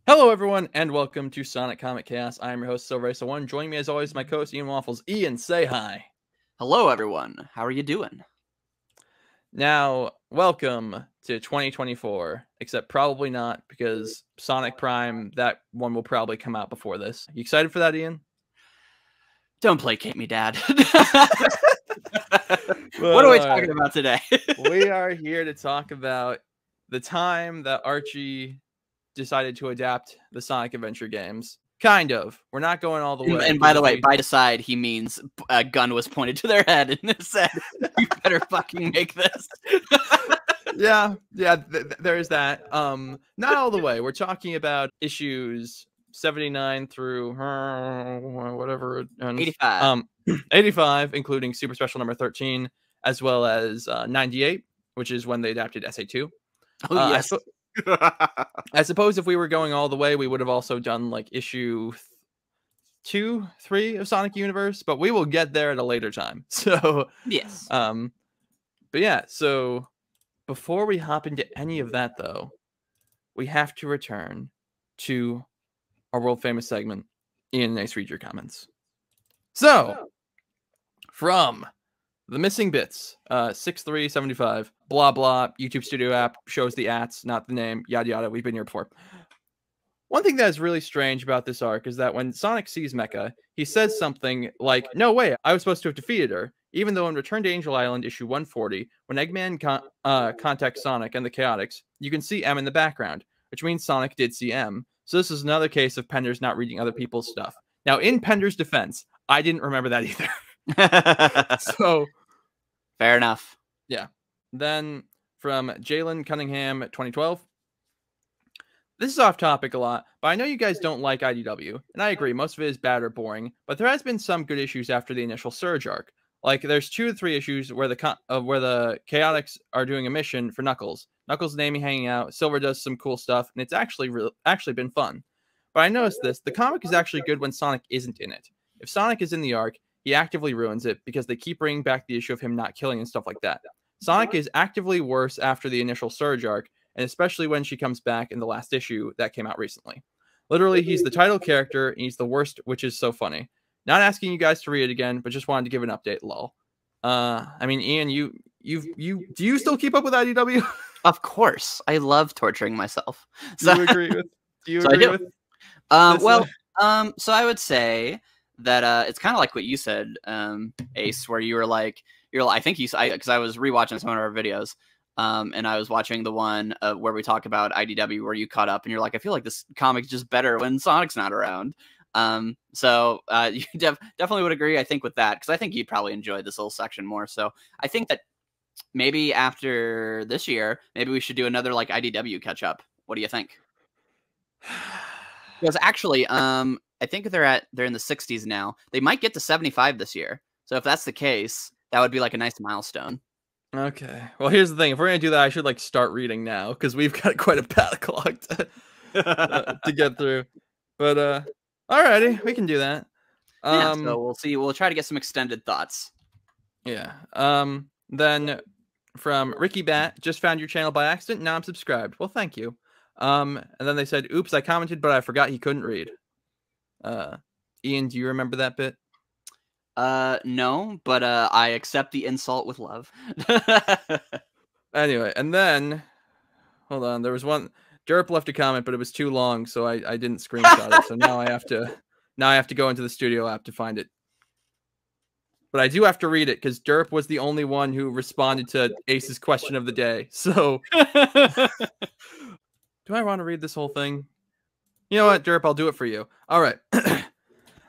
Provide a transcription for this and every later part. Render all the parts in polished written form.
Hello, everyone, and welcome to Sonic Comic Chaos. I am your host, Silver1. Joining me, as always, my co-host, Ian Waffles. Ian, say hi. Hello, everyone. How are you doing? Now, welcome to 2024, except probably not, because Sonic Prime, that one will probably come out before this. You excited for that, Ian? Don't placate me, Dad. What are we talking about today? We are here to talk about the time that Archie decided to adapt the Sonic Adventure games. Kind of. We're not going all the way. And by the way, by decide, he means a gun was pointed to their head and said, "You better fucking make this." yeah, there is that. Not all the way. We're talking about issues 79 through whatever 85. 85, including Super Special number 13, as well as 98, which is when they adapted SA2. Oh, yes. I suppose if we were going all the way, we would have also done like issue 2, 3 of Sonic Universe, but we will get there at a later time. So yes. But yeah, so before we hop into any of that, though, we have to return to our world famous segment. Ian, nice read your comments. So from the missing bits, 6375, blah blah, YouTube Studio app shows the ats, not the name, yada yada. We've been here before. One thing that is really strange about this arc is that when Sonic sees Mecha, he says something like, "No way, I was supposed to have defeated her." Even though in Return to Angel Island issue 140, when Eggman contacts Sonic and the Chaotix, you can see M in the background, which means Sonic did see M. So this is another case of Penders not reading other people's stuff. Now, in Pender's defense, I didn't remember that either. So fair enough. Yeah. Then from Jalen Cunningham 2012. This is off topic a lot, but I know you guys don't like IDW, and I agree, most of it is bad or boring, but there has been some good issues after the initial Surge arc. Like, there's 2 or 3 issues where the Chaotix are doing a mission for Knuckles. Knuckles and Amy hanging out, Silver does some cool stuff, and it's actually been fun. But I noticed this, the comic is actually good when Sonic isn't in it. If Sonic is in the arc, he actively ruins it because they keep bringing back the issue of him not killing and stuff like that. Sonic is actively worse after the initial Surge arc, and especially when she comes back in the last issue that came out recently. Literally, he's the title character, and he's the worst, which is so funny. Not asking you guys to read it again, but just wanted to give an update, lol. I mean, Ian, do you still keep up with IDW? Of course. I love torturing myself. Do you agree with? Do you agree with? So I would say that it's kind of like what you said, Ace, where you were like, I think because I was rewatching some of our videos, and I was watching the one where we talk about IDW, where you caught up, and you're like, I feel like this comic's just better when Sonic's not around. So you definitely would agree, I think, with that, because I think you'd probably enjoy this little section more. So I think that maybe after this year, maybe we should do another like IDW catch up. What do you think? Because actually, I think they're in the 60s now. They might get to 75 this year. So if that's the case, that would be like a nice milestone. Okay. Well, here's the thing. If we're going to do that, I should like start reading now, because we've got quite a backlog to get through. But alrighty, we can do that. Yeah, so we'll see. We'll try to get some extended thoughts. Yeah. Then from Ricky Bat, just found your channel by accident. Now I'm subscribed. Well, thank you. And then they said, "Oops, I commented, but I forgot he couldn't read." Ian, do you remember that bit? No, but I accept the insult with love. Anyway, and then hold on, there was one. Derp left a comment, but it was too long, so I didn't screenshot it. So now I have to go into the studio app to find it. But I do have to read it because Derp was the only one who responded to Ace's question of the day. So do I want to read this whole thing? You know what, Derp, I'll do it for you. All right.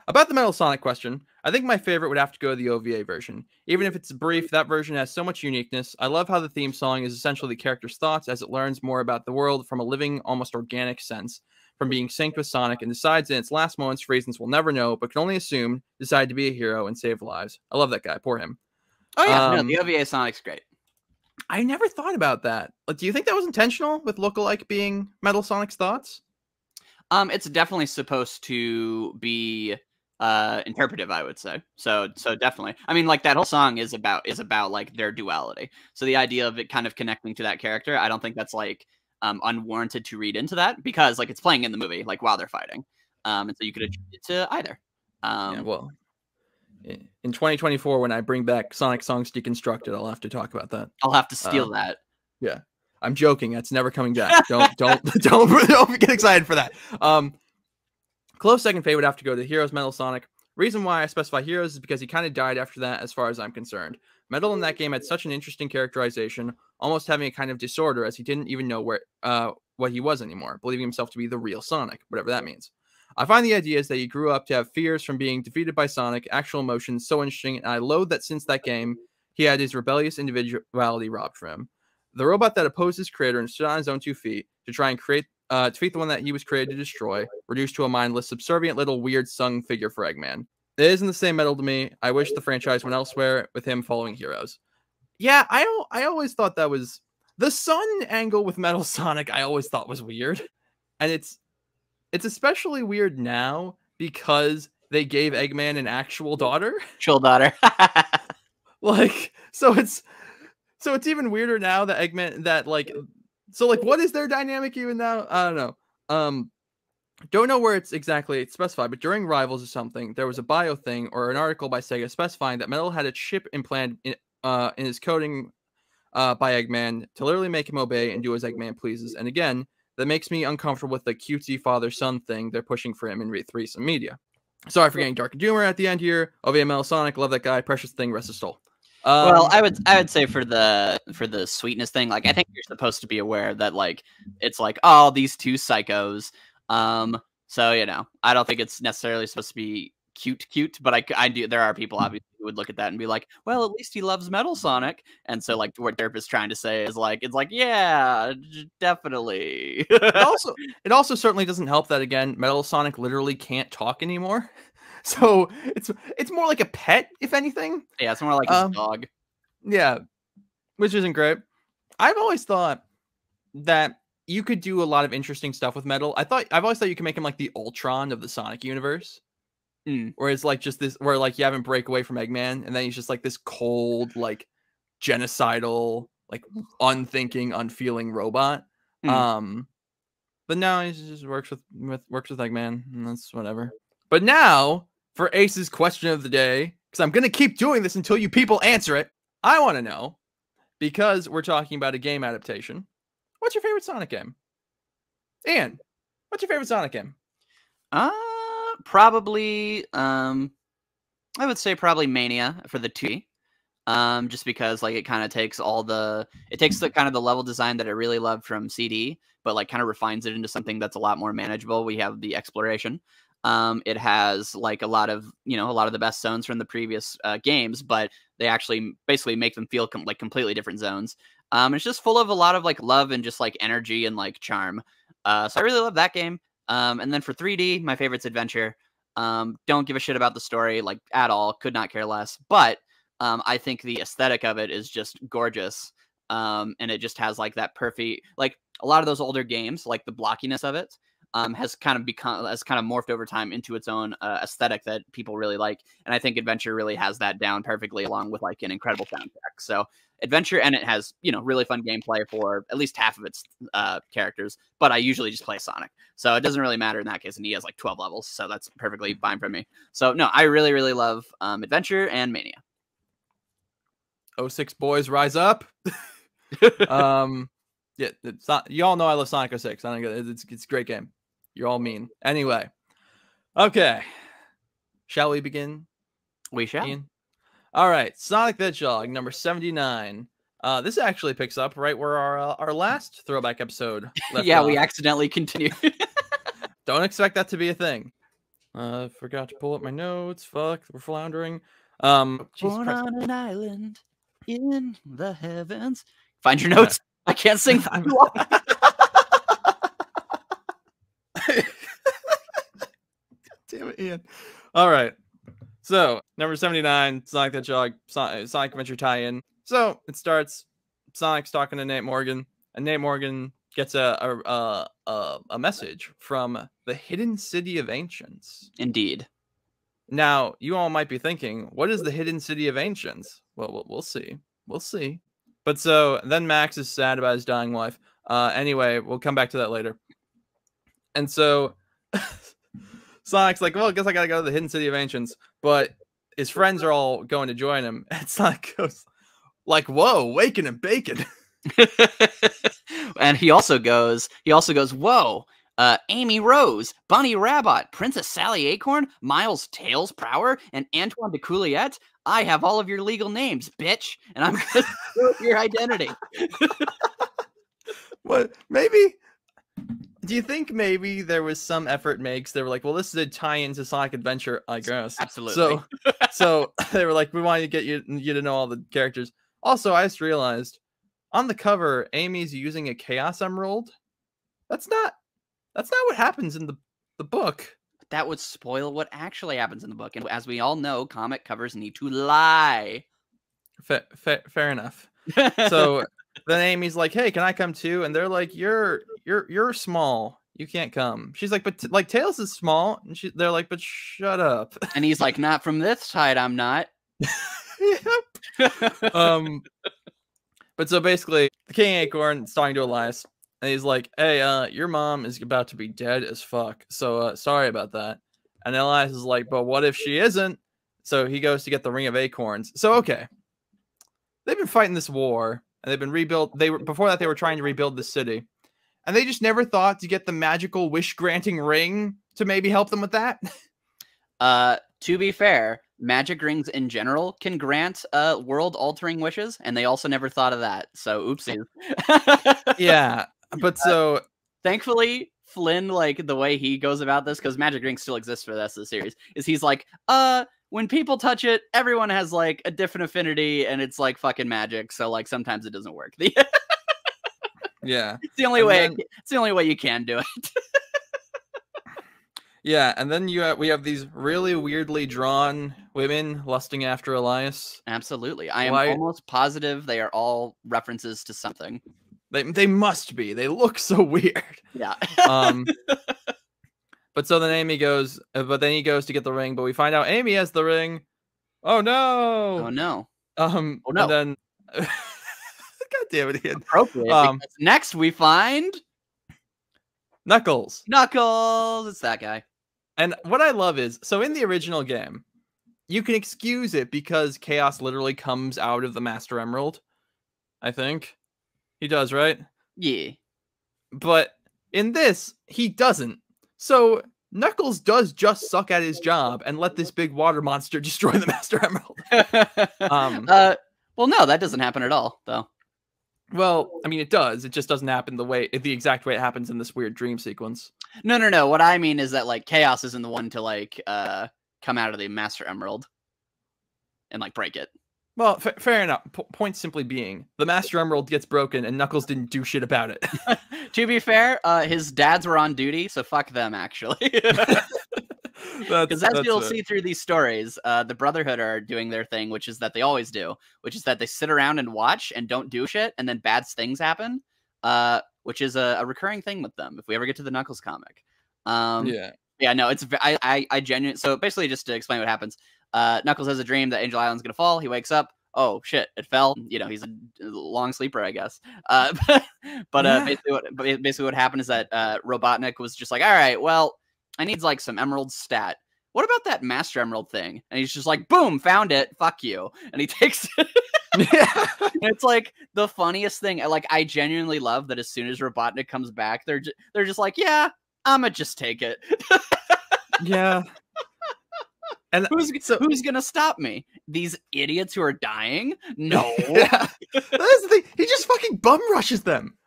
About the Metal Sonic question, I think my favorite would have to go to the OVA version. Even if it's brief, that version has so much uniqueness. I love how the theme song is essentially the character's thoughts as it learns more about the world from a living, almost organic sense, from being synced with Sonic, and decides in its last moments, for reasons we'll never know, but can only assume, decide to be a hero and save lives. I love that guy. Poor him. Oh yeah, no, the OVA Sonic's great. I never thought about that. Do you think that was intentional with Lookalike being Metal Sonic's thoughts? It's definitely supposed to be interpretive, I would say. So definitely. I mean, like, that whole song is about like their duality. So the idea of it kind of connecting to that character, I don't think that's like unwarranted to read into that because like it's playing in the movie like while they're fighting, and so you could attribute it to either. Yeah, well, in 2024, when I bring back Sonic Songs Deconstructed, I'll have to talk about that. I'll have to steal that. Yeah, I'm joking. That's never coming back. Don't get excited for that. Close second favorite would have to go to Heroes Metal Sonic. Reason why I specify Heroes is because he kind of died after that, as far as I'm concerned. Metal in that game had such an interesting characterization, almost having a kind of disorder, as he didn't even know what he was anymore, believing himself to be the real Sonic, whatever that means. I find the ideas that he grew up to have fears from being defeated by Sonic, actual emotions, so interesting, and I loathe that since that game, he had his rebellious individuality robbed from him. The robot that opposed his creator and stood on his own 2 feet to try and defeat the one that he was created to destroy, reduced to a mindless, subservient little weird sung figure for Eggman. It isn't the same Metal to me. I wish the franchise went elsewhere with him following Heroes. Yeah, I always thought that was the sun angle with Metal Sonic. I always thought was weird, and it's especially weird now because they gave Eggman an actual daughter. Actual daughter. Like, so it's even weirder now that Eggman what is their dynamic even now? I don't know. Don't know where it's exactly specified, but during Rivals or something, there was a bio thing or an article by Sega specifying that Metal had a chip implanted in his coding by Eggman to literally make him obey and do as Eggman pleases. And again, that makes me uncomfortable with the cutesy father-son thing they're pushing for him in recent media. Sorry for getting dark and humor at the end here. OVA Metal Sonic, love that guy. Precious thing, rest his soul. Well, I would say for the sweetness thing, like I think you're supposed to be aware that like it's like, oh, these two psychos. So I don't think it's necessarily supposed to be cute, but I do. There are people obviously who would look at that and be like, well, at least he loves Metal Sonic, and so like what Derp is trying to say is like it's like yeah, definitely. It also certainly doesn't help that again, Metal Sonic literally can't talk anymore. So it's more like a pet, if anything. Yeah, it's more like his dog. Yeah, which isn't great. I've always thought that you could do a lot of interesting stuff with Metal. I've always thought you could make him like the Ultron of the Sonic universe, where it's like just this, where like you have him break away from Eggman, and then he's just like this cold, like genocidal, like unthinking, unfeeling robot. But now he just works with Eggman, and that's whatever. But now for Ace's question of the day, because I'm gonna keep doing this until you people answer it. I want to know, because we're talking about a game adaptation. What's your favorite Sonic game? Ian, what's your favorite Sonic game? Probably I would say probably Mania for the 2D. Just because like it kind of takes the kind of the level design that I really loved from CD, but like kind of refines it into something that's a lot more manageable. We have the exploration. It has like a lot of the best zones from the previous games, but they actually basically make them feel like completely different zones. It's just full of a lot of like love and just like energy and like charm. So I really love that game. And then for 3D, my favorite's Adventure. Don't give a shit about the story like at all. Could not care less. But I think the aesthetic of it is just gorgeous. And it just has like that perfect, like a lot of those older games, like the blockiness of it. Has kind of morphed over time into its own aesthetic that people really like, and I think Adventure really has that down perfectly, along with like an incredible soundtrack. So Adventure, and it has really fun gameplay for at least half of its characters. But I usually just play Sonic, so it doesn't really matter in that case. And he has like 12 levels, so that's perfectly fine for me. So no, I really really love Adventure and Mania. 06 boys, rise up. Yeah, you all know I love Sonic 06. I think it's a great game. You're all mean. Anyway. Okay. Shall we begin? We shall. Ian? All right. Sonic the Hedgehog, number 79. This actually picks up right where our last throwback episode left off. We accidentally continued. Don't expect that to be a thing. Forgot to pull up my notes. Fuck, we're floundering. Born on an island in the heavens. Find your notes. I can't sing. Damn it, Ian. All right. So, number 79, Sonic the Hedgehog, Sonic Adventure tie-in. So, it starts, Sonic's talking to Nate Morgan, and Nate Morgan gets a message from the Hidden City of Ancients. Indeed. Now, you all might be thinking, what is the Hidden City of Ancients? Well, we'll see. We'll see. But so, then Max is sad about his dying wife. Anyway, we'll come back to that later. And so Sonic's like, well, I guess I gotta go to the Hidden City of Ancients, but his friends are all going to join him. And Sonic goes like, whoa, waking and bacon. And he also goes, whoa, Amy Rose, Bunny Rabbit, Princess Sally Acorn, Miles Tails Prower, and Antoine de Couliet. I have all of your legal names, bitch, and I'm gonna steal your identity. What? Maybe. Do you think maybe there was some effort makes? They were like, well, this is a tie-in to Sonic Adventure, I guess. Absolutely. So they were like, we want to get you to know all the characters. Also, I just realized on the cover, Amy's using a Chaos Emerald. That's not what happens in the book. That would spoil what actually happens in the book. And as we all know, comic covers need to lie. Fair enough. So then Amy's like, hey, can I come too? And they're like, you're small. You can't come. She's like, but like Tails is small. And they're like, but shut up. And he's like, not from this side, I'm not. Yep. But so basically, the King Acorn is talking to Elias, and he's like, hey, your mom is about to be dead as fuck. So sorry about that. And Elias is like, but what if she isn't? So he goes to get the Ring of Acorns. So okay. They've been fighting this war, and they've been rebuilt. Before that, they were trying to rebuild the city. And they just never thought to get the magical wish-granting ring to maybe help them with that. To be fair, magic rings in general can grant world-altering wishes, and they also never thought of that. So, oopsies. Yeah, but so thankfully, Flynn, like the way he goes about this, because magic rings still exist for the rest of the series, is he's like, when people touch it, everyone has like a different affinity, and it's like fucking magic. So, like sometimes it doesn't work. Yeah, it's the only way. It's the only way you can do it. Yeah, and then we have these really weirdly drawn women lusting after Elias. Absolutely. I am almost positive they are all references to something. They must be. They look so weird. Yeah. But so then Amy goes, but then he goes to get the ring, but we find out Amy has the ring. Oh no. Oh no. Oh no. And then God damn it, Ian. Appropriate. Because next we find Knuckles. Knuckles. It's that guy. And what I love is, so in the original game, you can excuse it because Chaos literally comes out of the Master Emerald. I think. He does, right? Yeah. But in this, he doesn't. So Knuckles does just suck at his job and let this big water monster destroy the Master Emerald. Well, no, that doesn't happen at all, though. Well, I mean, it does. It just doesn't happen the exact way it happens in this weird dream sequence. No. What I mean is that like Chaos isn't the one to like come out of the Master Emerald and like break it. Well, fair enough. Point simply being, the Master Emerald gets broken and Knuckles didn't do shit about it. To be fair, his dads were on duty, so fuck them, actually. Because as you'll see through these stories, the Brotherhood are doing their thing, which is that they always do, which is that they sit around and watch and don't do shit, and then bad things happen, which is a recurring thing with them if we ever get to the Knuckles comic. Yeah, no, it's I genuinely. So basically, just to explain what happens, Knuckles has a dream that Angel Island's gonna fall. He wakes up. Oh shit! It fell. You know, he's a long sleeper, I guess. Basically, what happened is that Robotnik was just like, all right, well, I need like some emerald stat. What about that Master Emerald thing? And he's just like, boom, found it. Fuck you. And he takes it. Yeah. It's like the funniest thing. Like, I genuinely love that as soon as Robotnik comes back, they're just like, yeah, I'ma just take it. Yeah. And who's gonna stop me? These idiots who are dying? No. Yeah. That's the thing. He just fucking bum rushes them.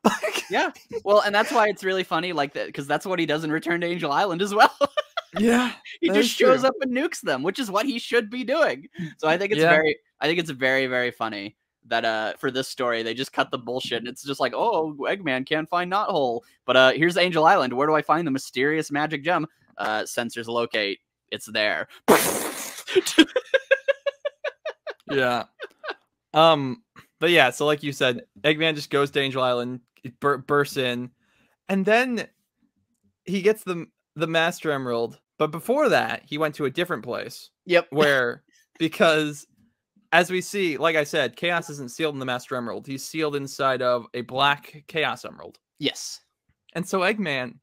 Yeah. Well, and that's why it's really funny, like that, because that's what he does in Return to Angel Island as well. Yeah. He just shows up and nukes them, which is what he should be doing. So I think it's very, very funny that for this story they just cut the bullshit and it's just like, oh, Eggman can't find Knothole. But here's Angel Island. Where do I find the mysterious magic gem? Sensors locate. It's there. Yeah. But yeah, so like you said, Eggman just goes to Angel Island, bursts in, and then he gets the Master Emerald. But before that, he went to a different place. Yep. Because as we see, like I said, Chaos isn't sealed in the Master Emerald. He's sealed inside of a black Chaos Emerald. Yes. And so Eggman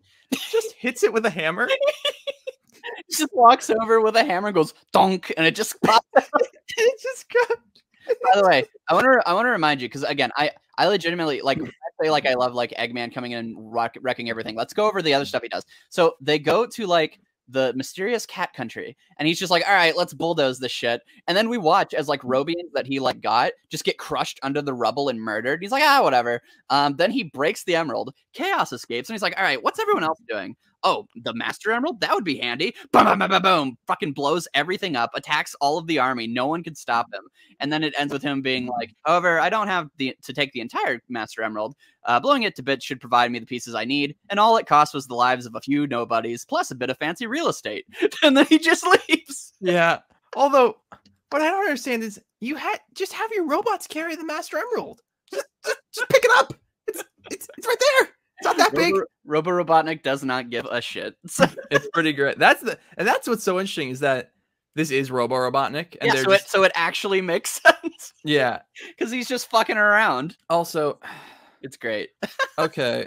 just hits it with a hammer. He just walks over with a hammer and goes donk, and it just pops. It just goes. By the way, I want to remind you, because again, I legitimately like, I say like I love like Eggman coming in and wrecking everything. Let's go over the other stuff he does. So they go to like the mysterious cat country, and he's just like, all right, let's bulldoze this shit. And then we watch as like Robians that he like got just get crushed under the rubble and murdered. He's like, whatever. Then he breaks the emerald. Chaos escapes, and he's like, all right, what's everyone else doing? Oh, the Master Emerald? That would be handy. Boom, boom, boom, boom, boom. Fucking blows everything up, attacks all of the army. No one can stop him. And then it ends with him being like, however, I don't have to take the entire Master Emerald. Blowing it to bits should provide me the pieces I need. And all it cost was the lives of a few nobodies, plus a bit of fancy real estate. And then he just leaves. Yeah. Although, what I don't understand is you just have your robots carry the Master Emerald. Just pick it up. It's right there. It's not that big. Robo Robotnik does not give a shit. It's pretty great. That's what's so interesting is that this is Robo Robotnik, and so it actually makes sense. Yeah, because he's just fucking around. Also, it's great. Okay,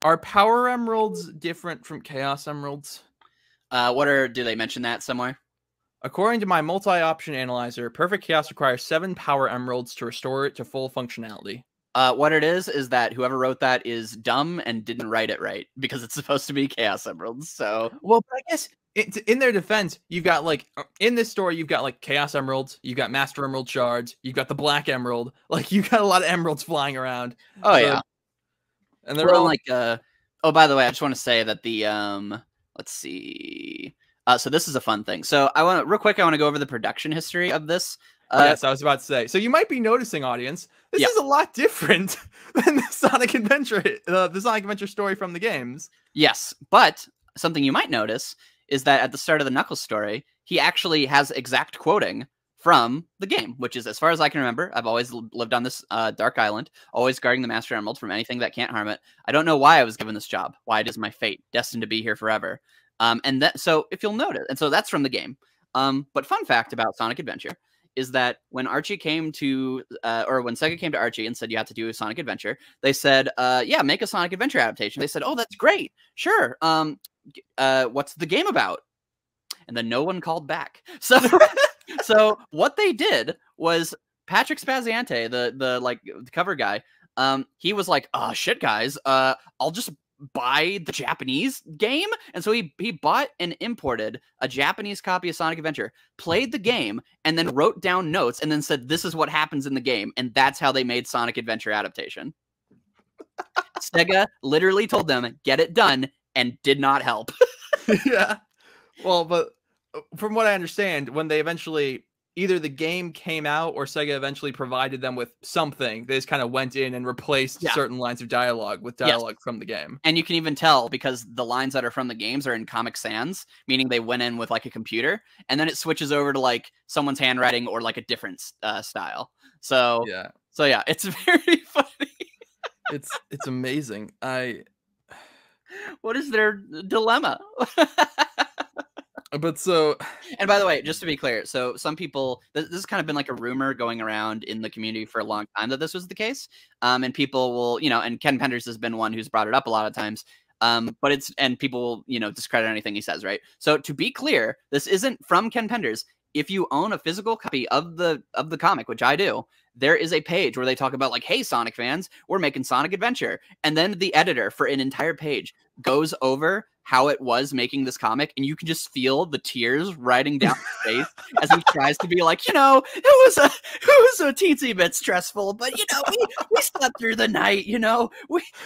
are Power Emeralds different from Chaos Emeralds? Do they mention that somewhere? According to my multi-option analyzer, Perfect Chaos requires 7 Power Emeralds to restore it to full functionality. What it is that whoever wrote that is dumb and didn't write it right, because it's supposed to be Chaos Emeralds. So, well, I guess in their defense, you've got like in this story, you've got like Chaos Emeralds, you've got Master Emerald shards, you've got the Black Emerald, like you've got a lot of emeralds flying around. Oh yeah, and they're all like. Oh, by the way, I just want to say that the let's see. So this is a fun thing. So I want to go over the production history of this. Yes, I was about to say. So you might be noticing, audience, this is a lot different than the Sonic Adventure story from the games. Yes, but something you might notice is that at the start of the Knuckles story, he actually has exact quoting from the game, which is, as far as I can remember, I've always lived on this dark island, always guarding the Master Emerald from anything that can't harm it. I don't know why I was given this job, why it is my fate, destined to be here forever. So if you'll notice, and so that's from the game. But fun fact about Sonic Adventure is that when Archie came to, or when Sega came to Archie and said you have to do a Sonic Adventure, they said, yeah, make a Sonic Adventure adaptation. They said, oh, that's great. Sure. What's the game about? And then no one called back. So, so what they did was Patrick Spaziante, the cover guy, he was like, oh, shit, guys, I'll just buy the Japanese game. And so he bought and imported a Japanese copy of Sonic Adventure, played the game, and then wrote down notes and then said, this is what happens in the game. And that's how they made Sonic Adventure Adaptation. Sega literally told them, get it done, and did not help. Yeah. Well, but from what I understand, when they eventually, either the game came out or Sega eventually provided them with something, they just kind of went in and replaced certain lines of dialogue with dialogue from the game. And you can even tell because the lines that are from the games are in Comic Sans, meaning they went in with like a computer, and then it switches over to like someone's handwriting or like a different style. So yeah, it's very funny. It's amazing. What is their dilemma? But so, and by the way, just to be clear, so some people, this has kind of been like a rumor going around in the community for a long time that this was the case. And people will, and Ken Penders has been one who's brought it up a lot of times. And people will, discredit anything he says, right? So to be clear, this isn't from Ken Penders. If you own a physical copy of the comic, which I do, there is a page where they talk about like, hey, Sonic fans, we're making Sonic Adventure. And then the editor for an entire page goes over how it was making this comic, and you can just feel the tears riding down his face as he tries to be like, it was a teensy bit stressful, but we slept through the night,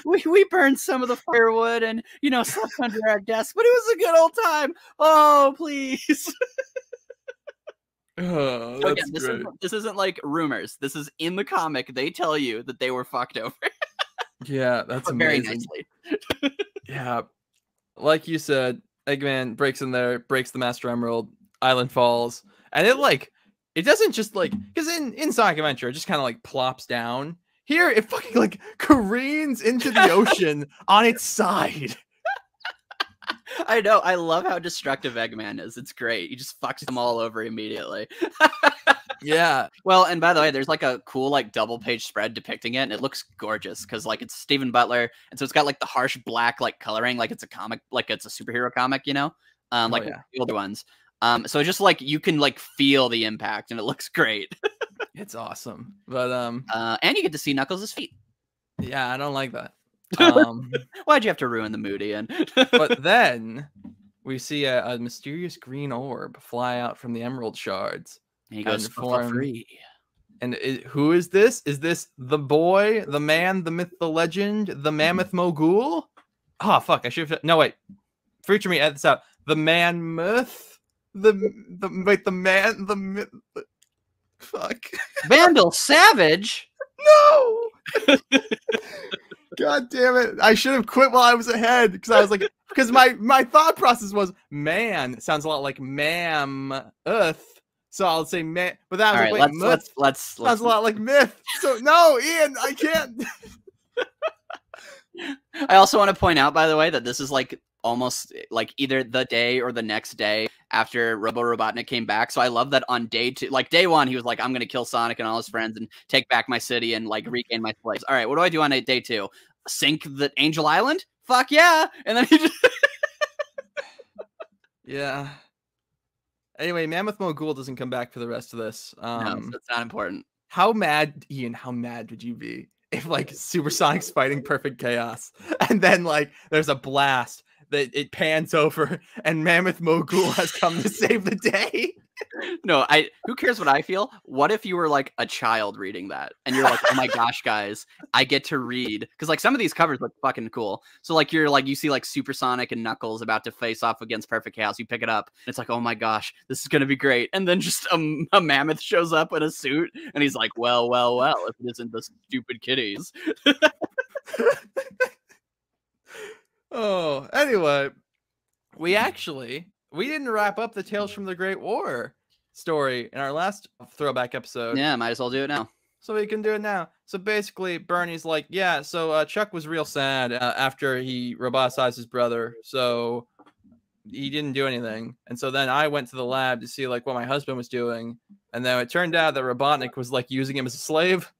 we burned some of the firewood and slept under our desk, but it was a good old time. Oh, please. Oh, so again, this isn't like rumors. This is in the comic. They tell you that they were fucked over. Yeah, that's amazing. Very nicely. Yeah. Like you said, Eggman breaks in there, breaks the Master Emerald, Island falls, and it doesn't just because in Sonic Adventure, it just kind of like plops down. Here, it fucking like careens into the ocean on its side. I know. I love how destructive Eggman is. It's great. He just fucks them all over immediately. Yeah. Well, and by the way, there's like a cool like double page spread depicting it, and it looks gorgeous because like it's Stephen Butler, and so it's got like the harsh black like coloring, like it's a comic, like it's a superhero comic, you know, like the older ones. So just like you can like feel the impact, and it looks great. It's awesome, but and you get to see Knuckles' feet. Yeah, I don't like that. Why'd you have to ruin the mood, Ian? But then we see a mysterious green orb fly out from the emerald shards. And he goes for free. And who is this? Is this the boy, the man, the myth, the legend, the mammoth mogul? Oh fuck! I should have. No wait, future me, edit this out. The man myth, the myth. Fuck. Vandal Savage. No. God damn it! I should have quit while I was ahead because I was like, because my thought process was man sounds a lot like mammoth. So I'll say man, but that was right, like, wait, let's sounds a lot like myth. So no, Ian, I can't. I also want to point out, by the way, that this is like almost like either the day or the next day after Robo Robotnik came back. So I love that on day 2, like day 1, he was like, I'm going to kill Sonic and all his friends and take back my city and like regain my place. All right, what do I do on day 2? Sink the Angel Island? Fuck yeah. And then he just... Yeah. Anyway, Mammoth Mogul doesn't come back for the rest of this. No, that's not important. How mad, Ian, how mad would you be if like Supersonic's fighting Perfect Chaos and then like there's a blast that it pans over and Mammoth Mogul has come to save the day? No, who cares what I feel? What if you were like a child reading that and you're like, oh my gosh, guys, I get to read, because like some of these covers look fucking cool. So like you see like Supersonic and Knuckles about to face off against Perfect Chaos. You pick it up and it's like, oh my gosh, this is gonna be great. And then just a mammoth shows up in a suit and he's like, well, if it isn't the stupid kitties. Oh, anyway, we didn't wrap up the Tales from the Great War story in our last throwback episode. Yeah, might as well do it now. So we can do it now. So basically, Bernie's like, yeah, so Chuck was real sad after he roboticized his brother. So he didn't do anything. And so then I went to the lab to see like what my husband was doing. And then it turned out that Robotnik was like using him as a slave.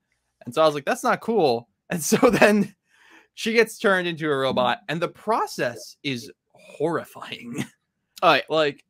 And so I was like, that's not cool. And so then she gets turned into a robot. And the process is horrifying. Like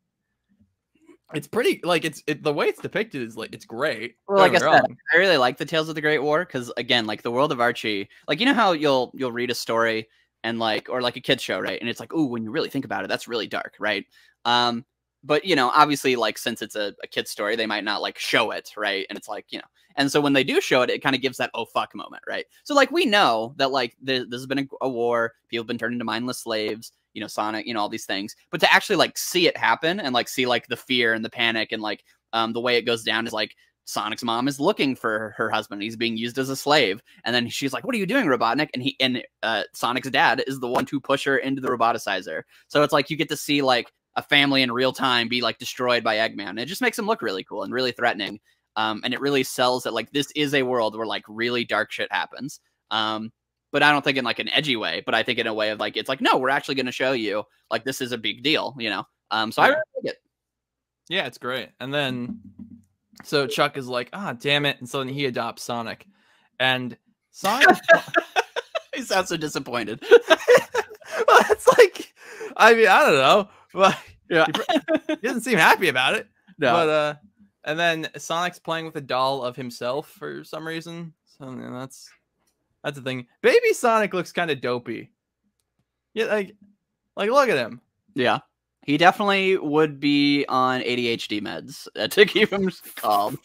it's pretty like the way it's depicted is like it's great. Well, like I said, I really like the Tales of the Great War because again, like the world of Archie, like you know how you'll read a story and like or like a kid's show, right? And it's like, ooh, when you really think about it, that's really dark, right? But you know, obviously, like since it's a kid's story, they might not like show it, right? And it's like, you know, and so when they do show it, it kind of gives that oh fuck moment, right? So like we know that like this has been a war, people have been turned into mindless slaves. You know, Sonic, you know, all these things, but to actually like see it happen and like see like the fear and the panic and like the way it goes down is like Sonic's mom is looking for her husband. He's being used as a slave. And then she's like, what are you doing, Robotnik? And Sonic's dad is the one to push her into the roboticizer. So it's like you get to see like a family in real time be like destroyed by Eggman. And it just makes him look really cool and really threatening. And it really sells that like this is a world where like really dark shit happens. But I don't think in like an edgy way, but I think in a way of like, it's like, no, we're actually going to show you like, this is a big deal, you know? So I really like it. Yeah, it's great. And then, so Chuck is like, damn it. And so then he adopts Sonic and Sonic. He sounds so disappointed. Well, it's like, I mean, I don't know, but yeah. He doesn't seem happy about it. No. But, and then Sonic's playing with a doll of himself for some reason. So that's the thing. Baby Sonic looks kind of dopey. Yeah, like look at him. Yeah, he definitely would be on ADHD meds to keep him calm.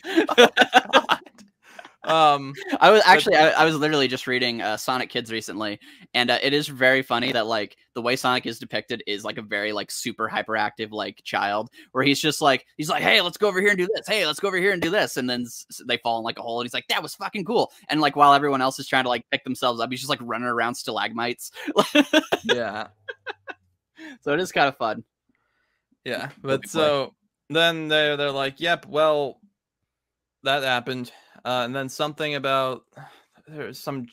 I was literally just reading Sonic Kids recently, and it is very funny that like the way Sonic is depicted is like a very like super hyperactive like child, where he's like, hey, let's go over here and do this. Hey, let's go over here and do this, and then they fall in like a hole, and he's like, that was fucking cool. And like while everyone else is trying to like pick themselves up, he's just like running around stalagmites. Yeah. So it is kind of fun. Yeah, but so then they're like, yep, well, that happened. And then something about there's some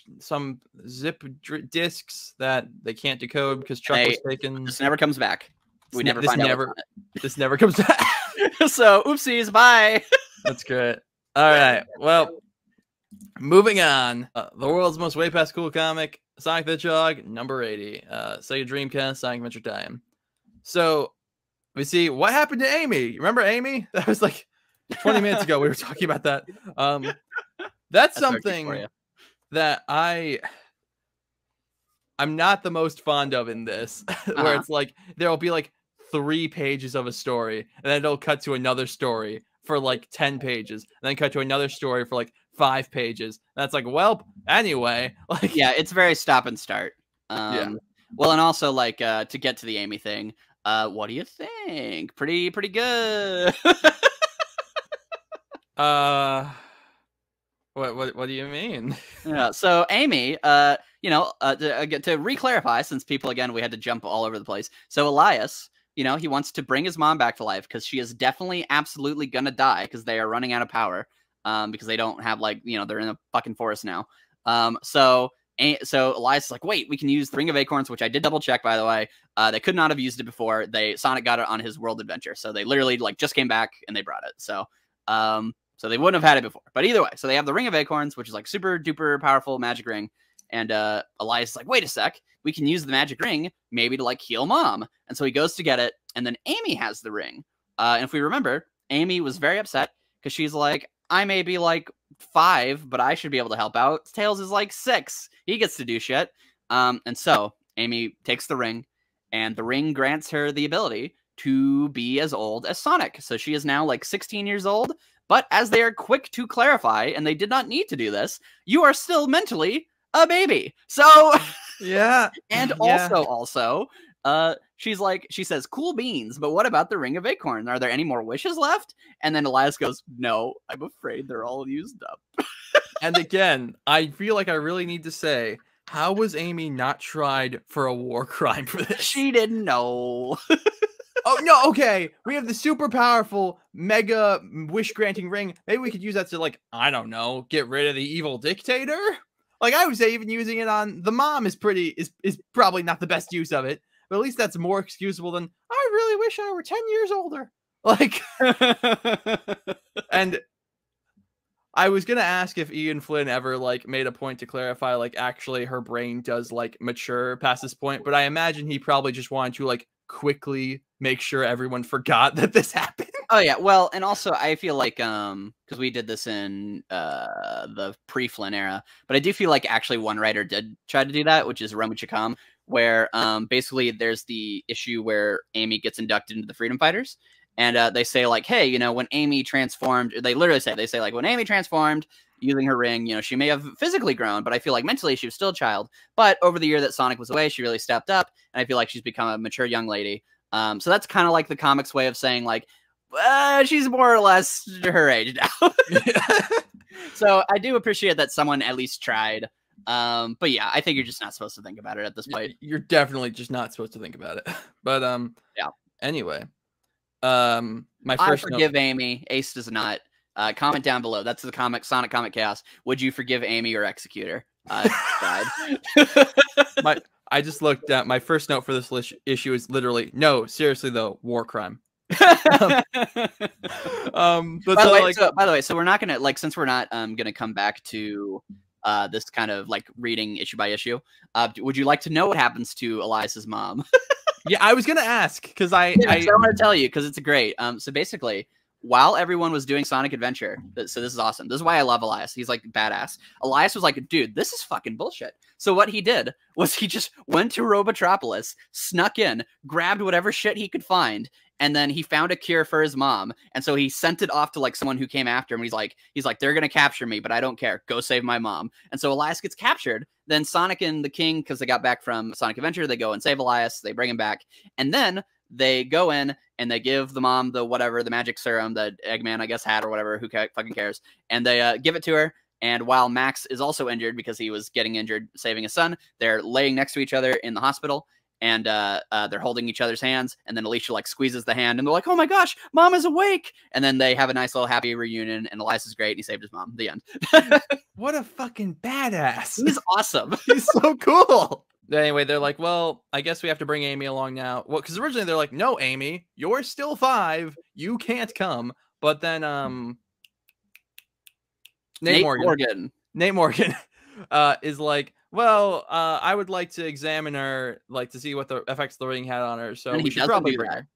zip discs that they can't decode because Chuck was taken. This never comes back. We never find out. This never comes back. So oopsies, bye. That's great. All right. Well, moving on. The world's most way past cool comic, Sonic the Hedgehog, number 80. Sega Dreamcast, Sonic Adventure Time. So we see what happened to Amy. Remember Amy? That was like 20 minutes ago. We were talking about that. That's something that I'm not the most fond of in this, where it's like there'll be like 3 pages of a story, and then it'll cut to another story for like 10 pages, and then cut to another story for like 5 pages. And that's like, well, anyway, like yeah, it's very stop and start. Yeah. Well, and also like to get to the Amy thing, what do you think? Pretty good. What do you mean? Yeah, so Amy, you know, to re-clarify, since people, again, we had to jump all over the place. So Elias, you know, he wants to bring his mom back to life because she is definitely absolutely gonna die because they are running out of power, because they don't have, like, you know, they're in a fucking forest now. So Elias is like, wait, we can use the Ring of Acorns, which I did double check, by the way. They could not have used it before. Sonic got it on his world adventure, so they literally like just came back and they brought it. So they wouldn't have had it before. But either way, so they have the Ring of Acorns, which is like super duper powerful magic ring. And Elias is like, wait a sec, we can use the magic ring maybe to like heal mom. And so he goes to get it, and then Amy has the ring. And if we remember, Amy was very upset because she's like, I may be like 5, but I should be able to help out. Tails is like 6. He gets to do shit. And so Amy takes the ring, and the ring grants her the ability to be as old as Sonic. So she is now like 16 years old. But as they are quick to clarify, and they did not need to do this, you are still mentally a baby. So yeah. And also, she's like, she says, cool beans, but what about the Ring of Acorn? Are there any more wishes left? And then Elias goes, no, I'm afraid they're all used up. And again, I feel like I really need to say, how was Amy not tried for a war crime for this? She didn't know. Oh, no, okay. We have the super powerful mega wish granting ring. Maybe we could use that to, like, I don't know, get rid of the evil dictator? Like, I would say even using it on the mom is probably not the best use of it. But at least that's more excusable than, I really wish I were 10 years older. Like, and I was going to ask if Ian Flynn ever, like, made a point to clarify, like, actually her brain does, like, mature past this point. But I imagine he probably just wanted to, like, quickly make sure everyone forgot that this happened. Oh yeah, well, and also I feel like because we did this in the pre-Flynn era, but I do feel like actually one writer did try to do that, which is Romu Chikam, where basically there's the issue where Amy gets inducted into the Freedom Fighters, and they say like, hey, you know, when Amy transformed, they say like, when Amy transformed using her ring, you know, she may have physically grown, but I feel like mentally she was still a child. But over the year that Sonic was away, she really stepped up, and I feel like she's become a mature young lady. So that's kind of like the comics way of saying like, she's more or less her age now. So I do appreciate that someone at least tried. But yeah, I think you're just not supposed to think about it at this point. You're definitely just not supposed to think about it. But yeah. Anyway, my first I forgive Amy. Ace does not. Comment down below. That's the Sonic Comic Chaos. Would you forgive Amy or Executor? I just looked at my first note for this issue is literally, no, seriously though, war crime. But by the way, so we're not gonna, like, since we're not gonna come back to this kind of like reading issue by issue, would you like to know what happens to Elias's mom? Yeah, I was gonna ask because I want to tell you because it's great. So basically, while everyone was doing Sonic Adventure, so this is awesome. This is why I love Elias. He's like badass. Elias was like, dude, this is fucking bullshit. So what he did was he just went to Robotropolis, snuck in, grabbed whatever shit he could find, and then he found a cure for his mom. And so he sent it off to like someone who came after him. He's like, they're gonna capture me, but I don't care. Go save my mom. And so Elias gets captured. Then Sonic and the King, because they got back from Sonic Adventure, they go and save Elias. They bring him back, and then they go in and they give the mom the magic serum that Eggman, I guess, had or whatever. Who fucking cares? And they give it to her. And while Max is also injured because he was getting injured saving his son, they're laying next to each other in the hospital. And they're holding each other's hands. And then Alicia like squeezes the hand and they're like, oh my gosh, mom is awake. And then they have a nice little happy reunion. And Elias is great. And he saved his mom. The end. What a fucking badass. He's awesome. He's so cool. Anyway, they're like, well, I guess we have to bring Amy along now. Well, because originally they're like, no, Amy, you're still 5. You can't come. But then Nate Morgan. Nate Morgan is like, well, I would like to examine her, like to see what the effects the ring had on her. So And we should probably bring her.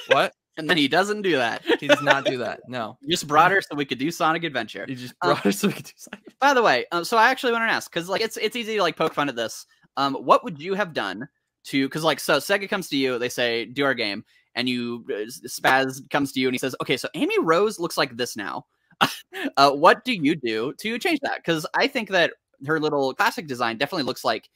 What? And then he doesn't do that. He does not do that. No. He just brought her so we could do Sonic Adventure. He just brought her so we could do Sonic. By the way, so I actually want to ask, because like it's easy to like poke fun at this. What would you have done to, because like, so Sega comes to you, they say do our game, and you Spaz comes to you and he says, okay, so Amy Rose looks like this now. What do you do to change that? Because I think that her little classic design definitely looks like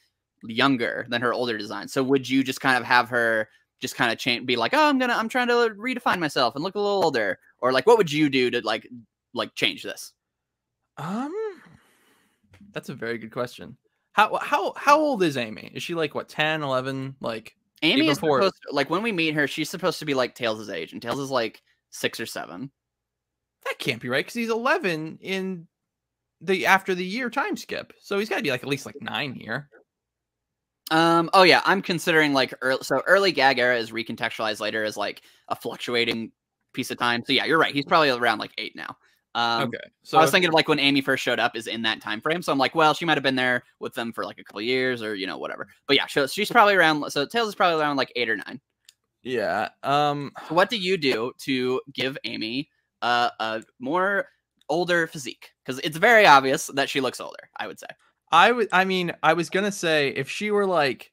younger than her older design. So would you just kind of have her just kind of change, be like, oh, I'm trying to redefine myself and look a little older, or like, what would you do to like change this? That's a very good question. How old is Amy? Is she like what, 10, 11? Like Amy is supposed to, like when we meet her, she's supposed to be like Tails' age, and Tails is like 6 or 7. That can't be right because he's 11 in the after the year time skip, so he's got to be like at least like 9 here. Oh yeah, I'm considering like early gag era is recontextualized later as like a fluctuating piece of time. So yeah, you're right. He's probably around like 8 now. Okay, so I was thinking of like when Amy first showed up is in that time frame. So I'm like, well, she might have been there with them for like a couple years or whatever. But yeah, she's probably around. So Tails is probably around like 8 or 9. Yeah. So what do you do to give Amy a more older physique? Because it's very obvious that she looks older, I would say. I was gonna say if she were like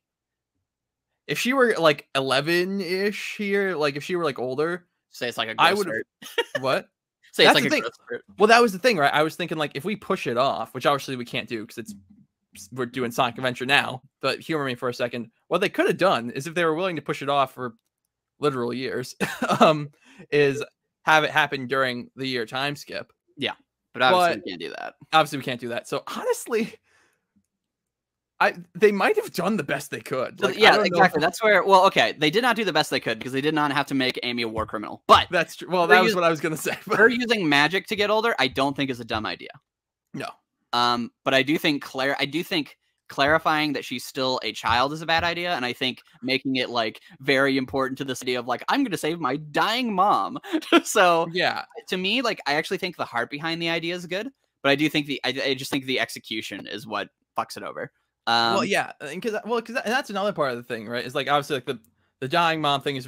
11-ish here, like if she were like older, say it's like a I would have what? Say it's like a growth spurt. Well, that was the thing, right? I was thinking like if we push it off, which obviously we can't do because we're doing Sonic Adventure now. But humor me for a second. What they could have done is if they were willing to push it off for literal years, is have it happen during the year time skip. Yeah, but obviously we can't do that. Obviously we can't do that. So honestly, they might have done the best they could. Like, yeah, exactly. That's where. Well, okay, they did not do the best they could because they did not have to make Amy a war criminal. But that's true. Well, that was what I was gonna say. Her using magic to get older, I don't think is a dumb idea. No. But I do think clarifying that she's still a child is a bad idea, and I think making it like very important to this idea of like I'm going to save my dying mom. So yeah, to me, like I actually think the heart behind the idea is good, but I do think I just think the execution is what fucks it over. Well, yeah, because that's another part of the thing, right? It's like obviously like the dying mom thing is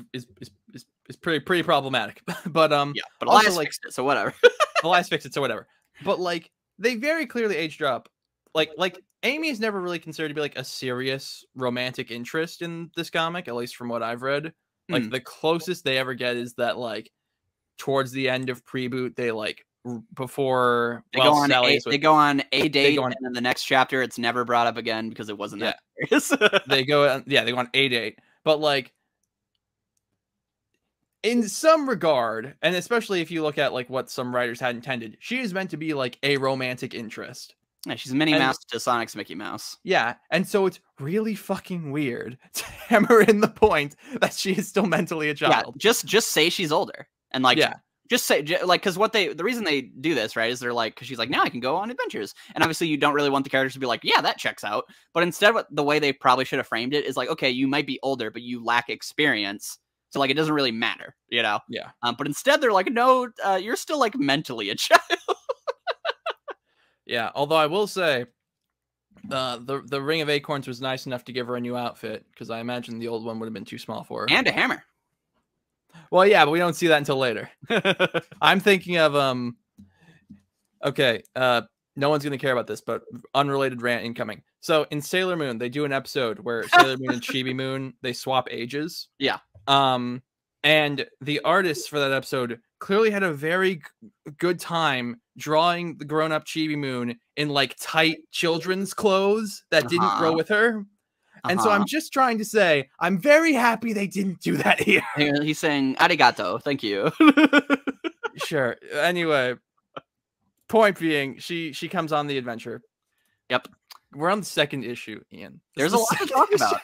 pretty problematic, but yeah, but Elias like fixed it, so whatever. Elias fixed it, so whatever. But like they very clearly aged up. Like Amy is never really considered to be like a serious romantic interest in this comic, at least from what I've read. Like the closest they ever get is that like towards the end of Preboot, they like before they go on a date, and then the next chapter it's never brought up again because it wasn't that serious. they go on a date, but like in some regard, and especially if you look at like what some writers had intended, she is meant to be like a romantic interest. Yeah, she's Minnie Mouse to Sonic's Mickey Mouse. Yeah, and so it's really fucking weird to hammer in the point that she is still mentally a child. Yeah, just say she's older, and like just say like because the reason they do this, right, is they're like because she's like now I can go on adventures, and obviously you don't really want the characters to be like yeah that checks out, but instead the way they probably should have framed it is like okay you might be older but you lack experience, so like it doesn't really matter, Yeah. But instead they're like no, you're still like mentally a child. Yeah, although I will say, the Ring of Acorns was nice enough to give her a new outfit because I imagine the old one would have been too small for her. And a hammer. Well, yeah, but we don't see that until later. I'm thinking of okay, no one's gonna care about this, but unrelated rant incoming. So in Sailor Moon, they do an episode where Sailor Moon and Chibi Moon they swap ages. Yeah. And the artists for that episode clearly had a very good time drawing the grown-up Chibi Moon in like tight children's clothes that didn't grow with her. And so I'm just trying to say, I'm very happy they didn't do that here. He's saying, arigato, thank you. Sure. Anyway, point being, she comes on the adventure. Yep. We're on the second issue, Ian. There's a lot to talk about.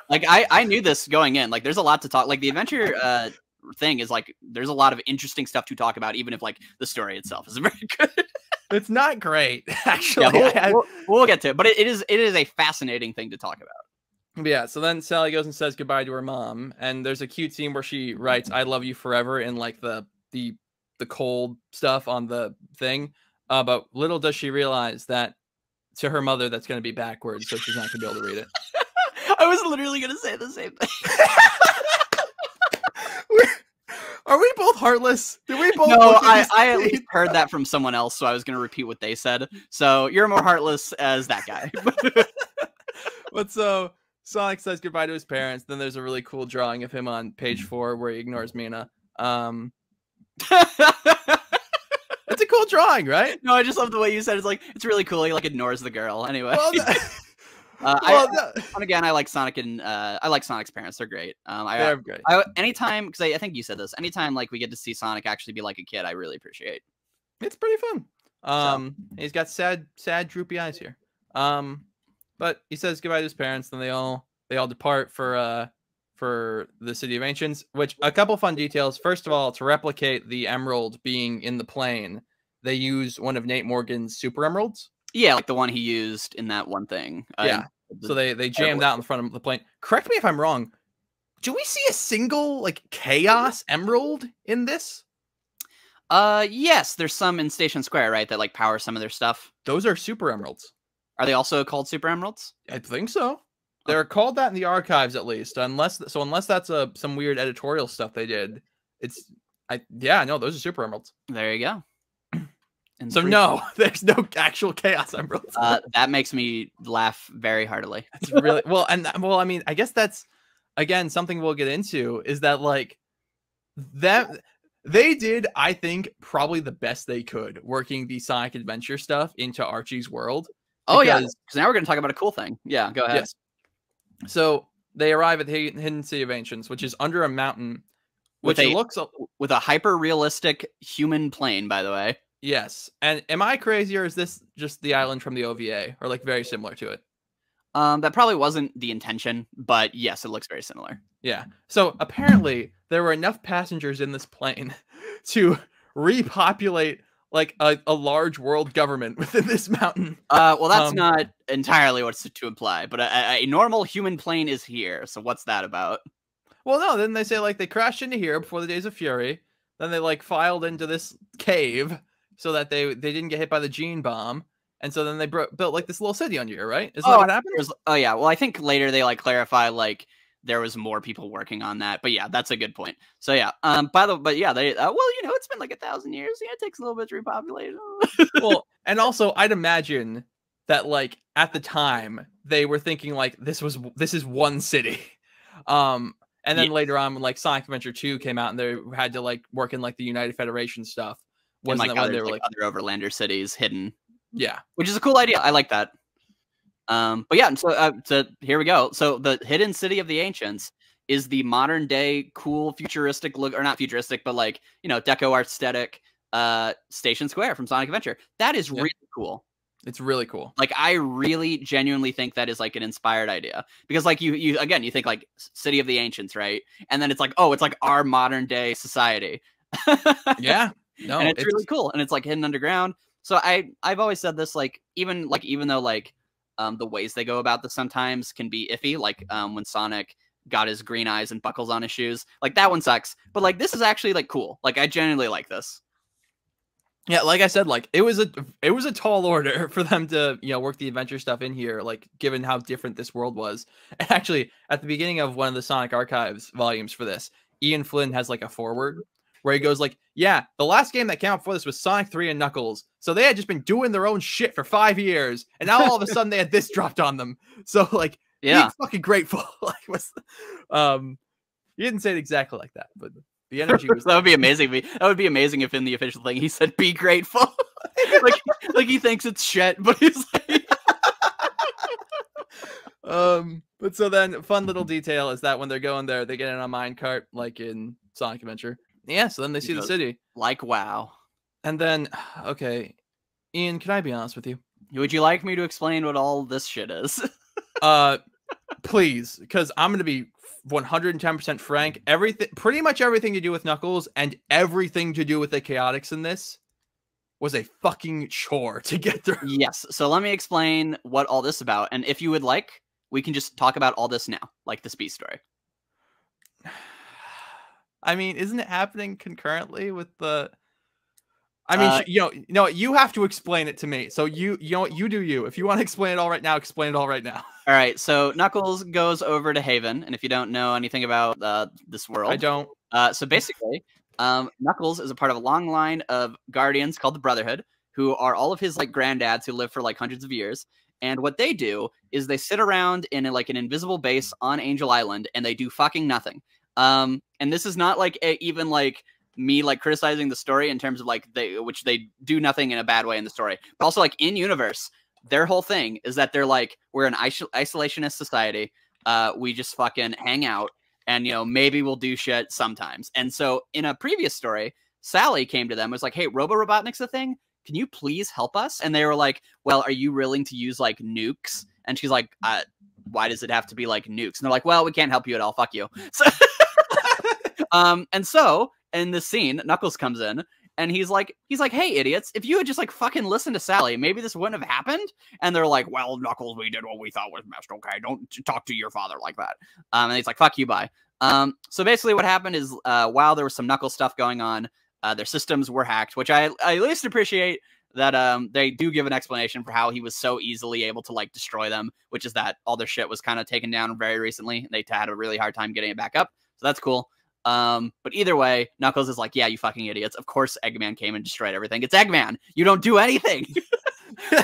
Like I knew this going in. Like there's a lot to talk. Like the adventure thing is like there's a lot of interesting stuff to talk about, even if like the story itself is very good. It's not great, actually. Yeah, we'll get to it, but it is a fascinating thing to talk about. Yeah, so then Sally goes and says goodbye to her mom, and there's a cute scene where she writes "I love you forever" in like the cold stuff on the thing. But little does she realize that to her mother, that's going to be backwards, so she's not going to be able to read it. I was literally going to say the same thing. Are we both heartless? Did we both? No, I at least heard that from someone else, so I was going to repeat what they said. So you're more heartless as that guy. But so Sonic says goodbye to his parents. Then there's a really cool drawing of him on page 4 where he ignores Mina. It's a cool drawing, right? No, I just love the way you said it. It's like, it's really cool. He like ignores the girl. Anyway. Well, and again, I like Sonic and I like Sonic's parents. They're great. They're great. Anytime, because I think you said this. Anytime like we get to see Sonic actually be like a kid, I really appreciate. It's pretty fun. He's got sad, droopy eyes here. But he says goodbye to his parents. Then they all depart for the City of Ancients. Which a couple fun details. First of all, to replicate the emerald being in the plane, they use one of Nate Morgan's super emeralds. Yeah, like the one he used in that one thing. Yeah. So they jammed out in front of the plane. Correct me if I'm wrong. Do we see a single like Chaos Emerald in this? Yes, there's some in Station Square, right? That like power some of their stuff. Those are super emeralds. Are they also called super emeralds? I think so. They're called that in the archives, at least. Unless that's some weird editorial stuff they did. Those are super emeralds. There you go. And so no, there's no actual Chaos Emeralds. That makes me laugh very heartily. It's really I mean, I guess that's again something we'll get into is that like that they did, I think, probably the best they could working the Sonic Adventure stuff into Archie's world. Oh yeah, because now we're going to talk about a cool thing. Yeah, go ahead. Yes. So they arrive at the Hidden City of Ancients, which is under a mountain, which looks with a hyper realistic human plane, by the way. Yes. And am I crazy, or is this just the island from the OVA, or like very similar to it? That probably wasn't the intention, but yes, it looks very similar. Yeah. So apparently there were enough passengers in this plane to repopulate like a large world government within this mountain. Well, that's not entirely what's to imply, but a normal human plane is here. So what's that about? Well, no, then they say like they crashed into here before the Days of Fury. Then they like filed into this cave so that they didn't get hit by the gene bomb. And so then they built like this little city on here, right? Isn't that what happened? Oh yeah. Well, I think later they like clarify like there was more people working on that. But yeah, that's a good point. So yeah. But yeah, they well, it's been like 1,000 years. Yeah, it takes a little bit to repopulate. Well, and also I'd imagine that like at the time they were thinking like this is one city. And then later on when like Sonic Adventure 2 came out and they had to like work in like the United Federation stuff. Wasn't that when they were like other overlander cities hidden? Yeah, which is a cool idea. I like that. But yeah, so here we go. So the Hidden City of the Ancients is the modern day cool futuristic look, or not futuristic, but like deco aesthetic Station Square from Sonic Adventure. That is really cool. It's really cool. Like I really genuinely think that is like an inspired idea because like you think like City of the Ancients, right? And then it's like, oh, it's like our modern day society. Yeah. No, and it's really cool, and it's like hidden underground. So I've always said this, like even though like the ways they go about this sometimes can be iffy, like when Sonic got his green eyes and buckles on his shoes, like that one sucks. But like this is actually like cool. Like I genuinely like this. Yeah, like I said, like it was a tall order for them to work the adventure stuff in here, like given how different this world was. And actually, at the beginning of one of the Sonic Archives volumes for this, Ian Flynn has like a foreword where he goes like, yeah, the last game that came out before this was Sonic 3 and Knuckles. So they had just been doing their own shit for 5 years. And now all of a sudden they had this dropped on them. So like, yeah, he's fucking grateful. Like, he didn't say it exactly like that, but the energy was that would be amazing. That would be amazing if in the official thing he said, be grateful. like he thinks it's shit, but he's like... But so then fun little detail is that when they're going there, they get in a minecart like in Sonic Adventure. Yeah, so then they see the city. Like, wow. And then, okay, Ian, can I be honest with you? Would you like me to explain what all this shit is? Please, because I'm going to be 110% frank. Pretty much everything to do with Knuckles and everything to do with the Chaotix in this was a fucking chore to get through. Yes, so let me explain what all this is about. And if you would like, we can just talk about all this now, like the Speed story. I mean, isn't it happening concurrently with the... I mean, you have to explain it to me. So you do you. If you want to explain it all right now, explain it all right now. All right, so Knuckles goes over to Haven, and if you don't know anything about this world, I don't. So basically, Knuckles is a part of a long line of guardians called the Brotherhood, who are all of his like granddads who live for like hundreds of years. And what they do is they sit around in like an invisible base on Angel Island, and they do fucking nothing. And this is not like even like me like criticizing the story in terms of like they do nothing in a bad way in the story, but also like in universe. Their whole thing is that they're like, we're an isolationist society. We just fucking hang out and, maybe we'll do shit sometimes. And so in a previous story, Sally came to them and was like, hey, Robo-Robotnik's a thing. Can you please help us? And they were like, well, are you willing to use like nukes? And she's like, why does it have to be like nukes? And they're like, well, we can't help you at all. Fuck you. So, and so in this scene, Knuckles comes in. And he's like, hey, idiots, if you had just like fucking listened to Sally, maybe this wouldn't have happened. And they're like, well, Knuckles, we did what we thought was best. Okay, don't talk to your father like that. And he's like, fuck you, bye. So basically what happened is while there was some Knuckles stuff going on, their systems were hacked, which I at least appreciate that they do give an explanation for how he was so easily able to like destroy them, which is that all their shit was kind of taken down very recently. They had a really hard time getting it back up. So that's cool. But either way, Knuckles is like, yeah, you fucking idiots. Of course, Eggman came and destroyed everything. It's Eggman. You don't do anything.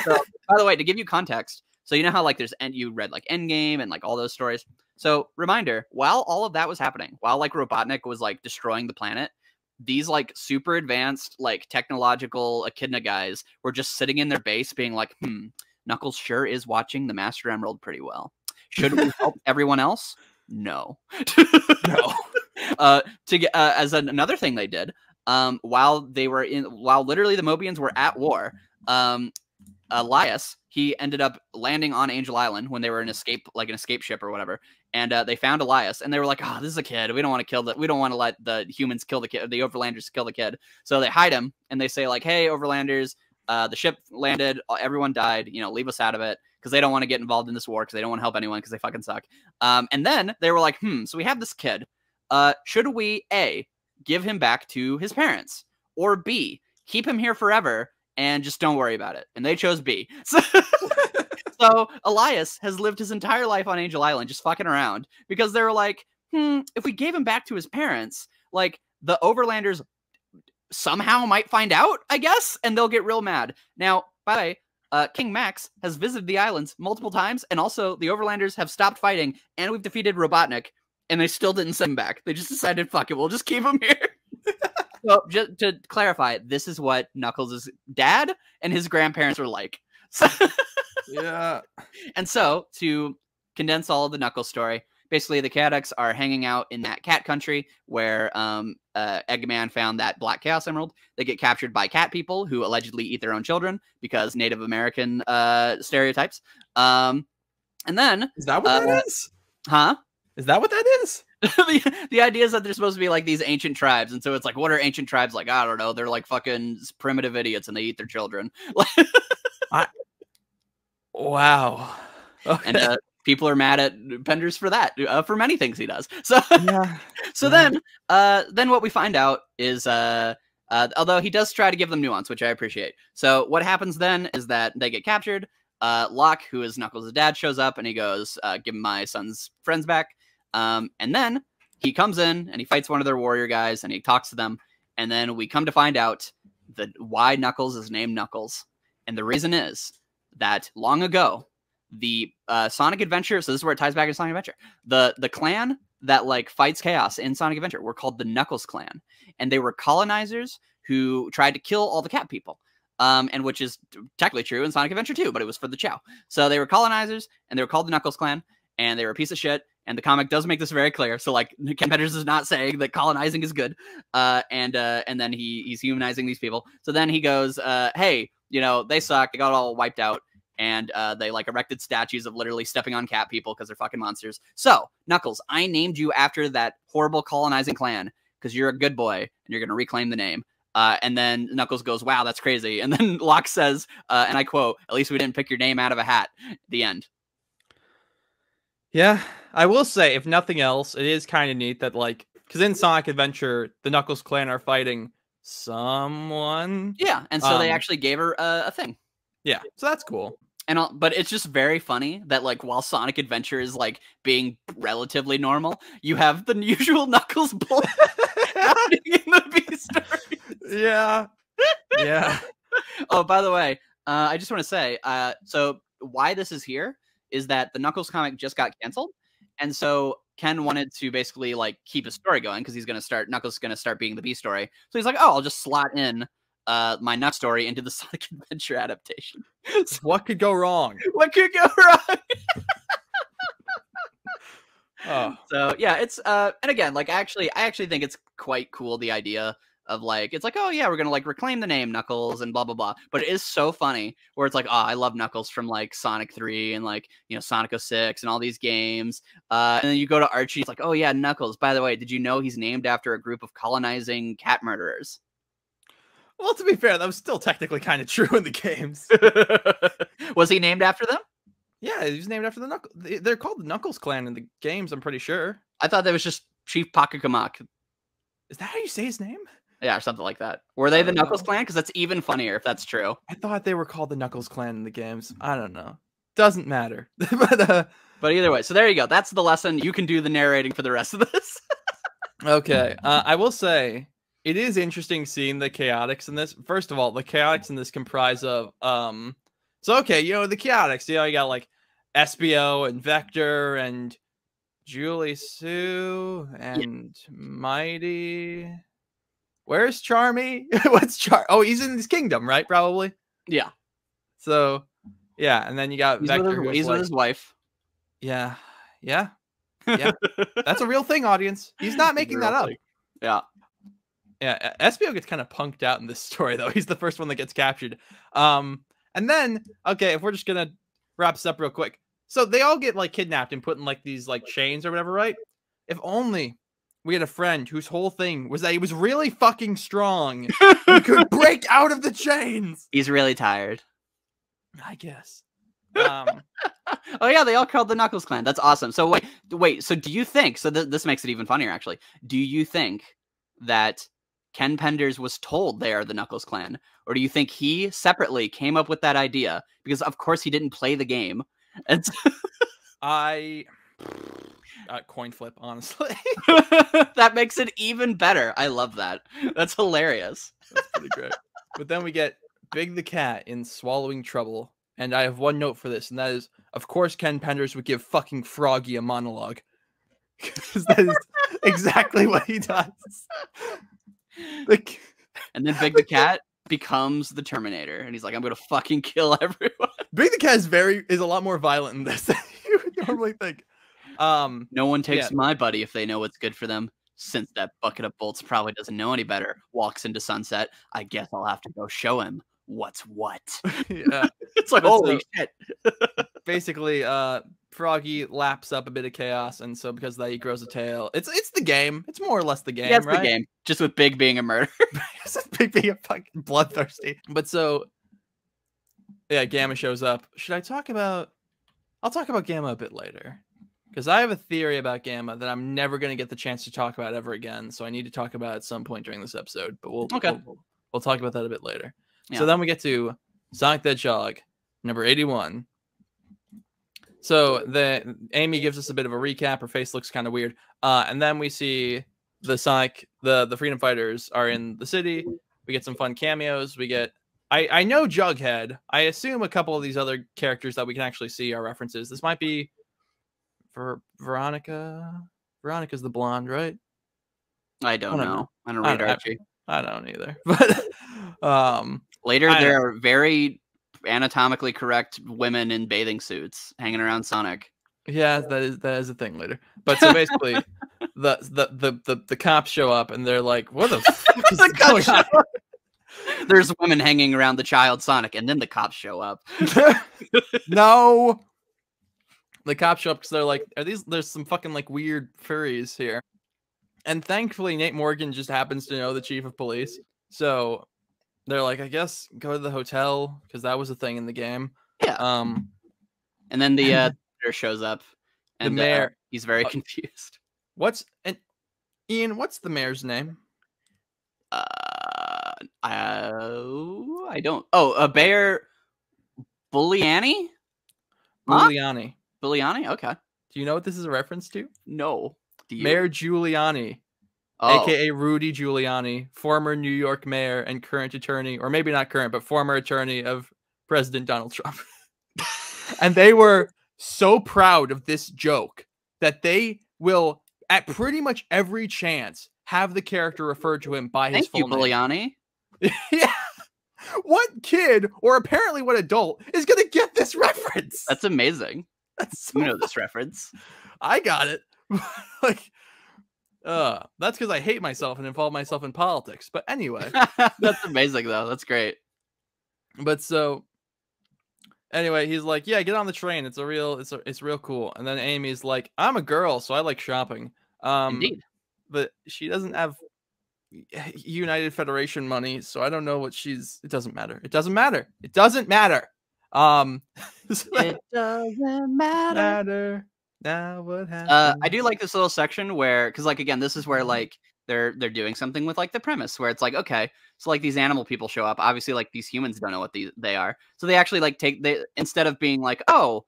So, by the way, to give you context, so you know how like you read like Endgame and like all those stories. So reminder, while all of that was happening, while like Robotnik was like destroying the planet, these like super advanced like technological echidna guys were just sitting in their base being like, Knuckles sure is watching the Master Emerald pretty well. Should we help everyone else? No. No. As another thing they did, while literally the Mobians were at war, Elias, he ended up landing on Angel Island when they were in an escape ship or whatever, and they found Elias, and they were like, "Oh, this is a kid. We don't want to kill that. We don't want to let the humans kill the kid, the Overlanders kill the kid." So they hide him, and they say like, "Hey, Overlanders, the ship landed. Everyone died. Leave us out of it." Because they don't want to get involved in this war, because they don't want to help anyone, because they fucking suck. And then they were like, so we have this kid. Should we, A, give him back to his parents? Or B, keep him here forever and just don't worry about it? And they chose B. So Elias has lived his entire life on Angel Island just fucking around, because they were like, if we gave him back to his parents, like, the Overlanders somehow might find out, I guess, and they'll get real mad. Now, by the way, King Max has visited the islands multiple times, and also the Overlanders have stopped fighting, and we've defeated Robotnik, and they still didn't send him back. They just decided, fuck it, we'll just keep him here. So, just to clarify, this is what Knuckles' dad and his grandparents were like. So, yeah. And so, to condense all of the Knuckles story, basically the Chaotix are hanging out in that cat country where Eggman found that Black Chaos Emerald. They get captured by cat people who allegedly eat their own children because Native American stereotypes. And then... Is that what that is? Huh? Is that what that is? The idea is that they're supposed to be like these ancient tribes. And so it's like, what are ancient tribes like? I don't know. They're like fucking primitive idiots and they eat their children. Wow. Okay. And people are mad at Penders for that, for many things he does. So, yeah. So then what we find out is, although he does try to give them nuance, which I appreciate. So what happens then is that they get captured. Locke, who is Knuckles' dad, shows up and he goes, give my son's friends back. And then he comes in and he fights one of their warrior guys and he talks to them. And then we come to find out that why Knuckles is named Knuckles. And the reason is that long ago, the Sonic Adventure, so this is where it ties back to Sonic Adventure, the clan that like fights chaos in Sonic Adventure were called the Knuckles Clan, and they were colonizers who tried to kill all the cat people, and which is technically true in Sonic Adventure 2, but it was for the Chow. So they were colonizers, and they were called the Knuckles Clan, and they were a piece of shit, and the comic does make this very clear. So like Ken Penders is not saying that colonizing is good, and then he's humanizing these people. So then he goes, hey, they suck, they got all wiped out. And they like erected statues of literally stepping on cat people because they're fucking monsters. So, Knuckles, I named you after that horrible colonizing clan because you're a good boy and you're going to reclaim the name. And then Knuckles goes, wow, that's crazy. And then Locke says, and I quote, at least we didn't pick your name out of a hat. The end. Yeah, I will say, if nothing else, it is kind of neat that, like, because in Sonic Adventure, the Knuckles clan are fighting someone. Yeah, and so they actually gave her a thing. Yeah, so that's cool. But it's just very funny that like while Sonic Adventure is like being relatively normal, you have the usual Knuckles bull happening in the B story. Yeah. Yeah. Oh, by the way, I just want to say, so why this is here is that the Knuckles comic just got canceled, and so Ken wanted to basically like keep his story going because Knuckles is gonna start being the B story. So he's like, oh, I'll just slot in my Nut story into the Sonic Adventure adaptation. So, what could go wrong? What could go wrong? Oh. So yeah, it's and again, like I actually think it's quite cool, the idea of like, it's like, oh yeah, we're gonna like reclaim the name Knuckles and blah blah blah. But it is so funny where it's like, oh, I love Knuckles from like Sonic 3 and like, you know, Sonic 06 and all these games. And then you go to Archie, it's like, oh yeah, Knuckles. By the way, did you know he's named after a group of colonizing cat murderers? Well, to be fair, that was still technically kind of true in the games. Was he named after them? Yeah, he was named after the Knuckles. They're called the Knuckles Clan in the games, I'm pretty sure. I thought that was just Chief Pakakamak. Is that how you say his name? Yeah, or something like that. Were they the Knuckles Clan? Because that's even funnier if that's true. I thought they were called the Knuckles Clan in the games. I don't know. Doesn't matter. But either way, so there you go. That's the lesson. You can do the narrating for the rest of this. Okay. I will say, it is interesting seeing the Chaotix in this. First of all, the Chaotix in this comprise of so okay, you know, the Chaotix, you know, you got like SBO and Vector and Julie Sue and Mighty. Where's Charmy? What's Oh, he's in his kingdom, right? Probably. Yeah. So yeah, and then you got Vector. He's with his wife. Yeah. Yeah. Yeah. That's a real thing, audience. He's not making that up. Yeah. Yeah, SBO gets kind of punked out in this story, though. He's the first one that gets captured. And then, okay, if we're just gonna wrap this up real quick. So they all get like kidnapped and put in like these like chains or whatever, right? If only we had a friend whose whole thing was that he was really fucking strong. He could break out of the chains. He's really tired, I guess. Oh yeah, they all called the Knuckles Clan. That's awesome. So wait. So do you think? So this makes it even funnier, actually. Do you think that Ken Penders was told they are the Knuckles Clan, or do you think he separately came up with that idea? Because of course he didn't play the game. And coin flip, honestly. That makes it even better. I love that. That's hilarious. That's pretty great. But then we get Big the Cat in Swallowing Trouble. And I have one note for this, and that is, of course, Ken Penders would give fucking Froggy a monologue. Because that is exactly what he does. And then Big the Cat becomes the Terminator, and he's like, I'm gonna fucking kill everyone. Big the Cat is a lot more violent in this than you would normally think. No one takes my buddy if they know what's good for them. Since that bucket of bolts probably doesn't know any better, walks into sunset, I guess I'll have to go show him what's what. Yeah. It's like, holy shit. Basically, Froggy laps up a bit of chaos, and so because of that, he grows a tail. It's the game. It's more or less the game, yeah, it's right? the game. Just with Big being a murderer. Big being a fucking bloodthirsty. But so, yeah, Gamma shows up. Should I talk about... I'll talk about Gamma a bit later. Because I have a theory about Gamma that I'm never going to get the chance to talk about ever again, so I need to talk about it at some point during this episode. But we'll talk about that a bit later. Yeah. So then we get to Sonic the Hedgehog, number 81. So Amy gives us a bit of a recap. Her face looks kind of weird. And then we see the Sonic, the Freedom Fighters are in the city. We get some fun cameos. We get, I know Jughead. I assume a couple of these other characters that we can actually see are references. This might be for Veronica. Veronica's the blonde, right? I don't know. I don't read Archie. I don't either. But later there are very anatomically correct women in bathing suits hanging around Sonic. Yeah, that is a thing later. But so basically the cops show up and they're like, what the fuck is going on? There's women hanging around the child Sonic, and then the cops show up. No. The cops show up because they're like, there's some fucking like weird furries here. And thankfully Nate Morgan just happens to know the chief of police. So they're like, I guess go to the hotel because that was a thing in the game. Yeah. And then the mayor shows up, and the mayor he's very confused. Ian? What's the mayor's name? I don't. Oh, a Bear Bulliani? Huh? Giuliani. Bulliani? Okay. Do you know what this is a reference to? No. Do you? Mayor Giuliani, Oh. aka Rudy Giuliani, former New York mayor and current attorney, or maybe not current, but former attorney of President Donald Trump. And they were so proud of this joke that they will, at pretty much every chance, have the character referred to him by his Thank you, full name. Bulliani. Yeah. What kid, or apparently what adult, is going to get this reference? That's amazing. That's so You know this reference. I got it. Like, that's because I hate myself and involve myself in politics. But anyway. That's amazing, though. That's great. But so, anyway, he's like, yeah, get on the train. It's real cool. And then Amy's like, I'm a girl, so I like shopping. Indeed. But she doesn't have United Federation money, so I don't know what she's. It doesn't matter. It doesn't matter. It doesn't matter. It doesn't matter. Now what happened? I do like this little section where, because like again, this is where like they're doing something with like the premise where it's like, okay, so like these animal people show up. Obviously, like these humans don't know what they are, so they actually like they instead of being like, oh,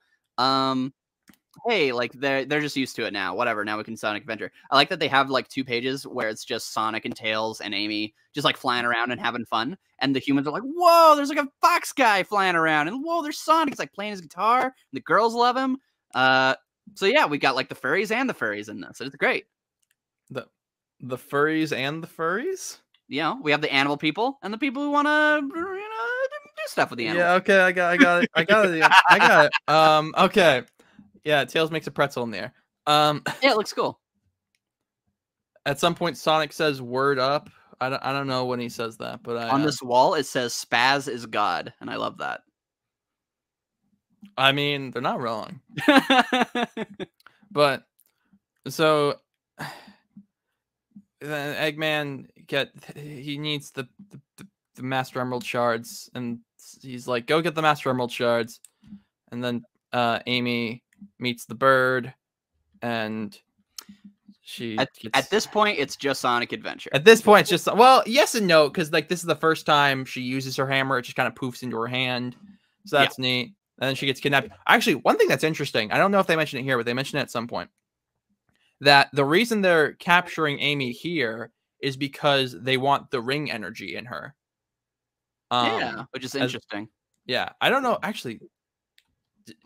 hey, like they're just used to it now. Whatever. Now we can Sonic Adventure. I like that they have like 2 pages where it's just Sonic and Tails and Amy just like flying around and having fun, and the humans are like, whoa, there's like a fox guy flying around, and whoa, there's Sonic. He's like playing his guitar. And the girls love him. So yeah, we got like the furries and the furries in this. It's great. The furries and the furries? You know, we have the animal people and the people who want to, do stuff with the animals. Yeah, okay, I got it. I got it. I got it. Okay. Yeah, Tails makes a pretzel in the air. Yeah, it looks cool. At some point, Sonic says "word up." I don't know when he says that, but on this wall it says "Spaz is God," and I love that. I mean, they're not wrong. But so Eggman he needs the Master Emerald shards, and he's like, go get the Master Emerald shards. And then Amy meets the bird, and she at this point it's just Sonic Adventure. At this point it's just, well, yes and no, because like this is the first time she uses her hammer. It just kind of poofs into her hand, so that's neat. And then she gets kidnapped. Actually, one thing that's interesting, I don't know if they mentioned it here, but they mentioned it at some point, that the reason they're capturing Amy here is because they want the ring energy in her. Yeah, which is interesting. Yeah, I don't know. Actually,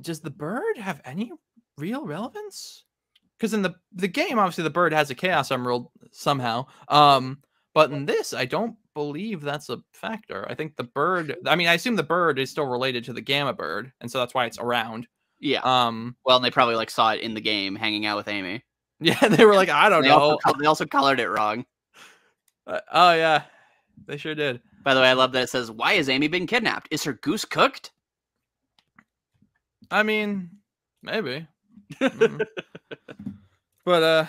does the bird have any real relevance? Because in the game, obviously, the bird has a Chaos Emerald somehow. But in this, I don't believe that's a factor. I think the bird, I mean, I assume the bird is still related to the Gamma Bird, and so that's why it's around. Yeah. Well, and they probably like saw it in the game hanging out with Amy. Yeah, they were like, I don't know. They also colored it wrong. Oh, yeah. They sure did. By the way, I love that it says, why is Amy being kidnapped? Is her goose cooked? I mean, maybe. But,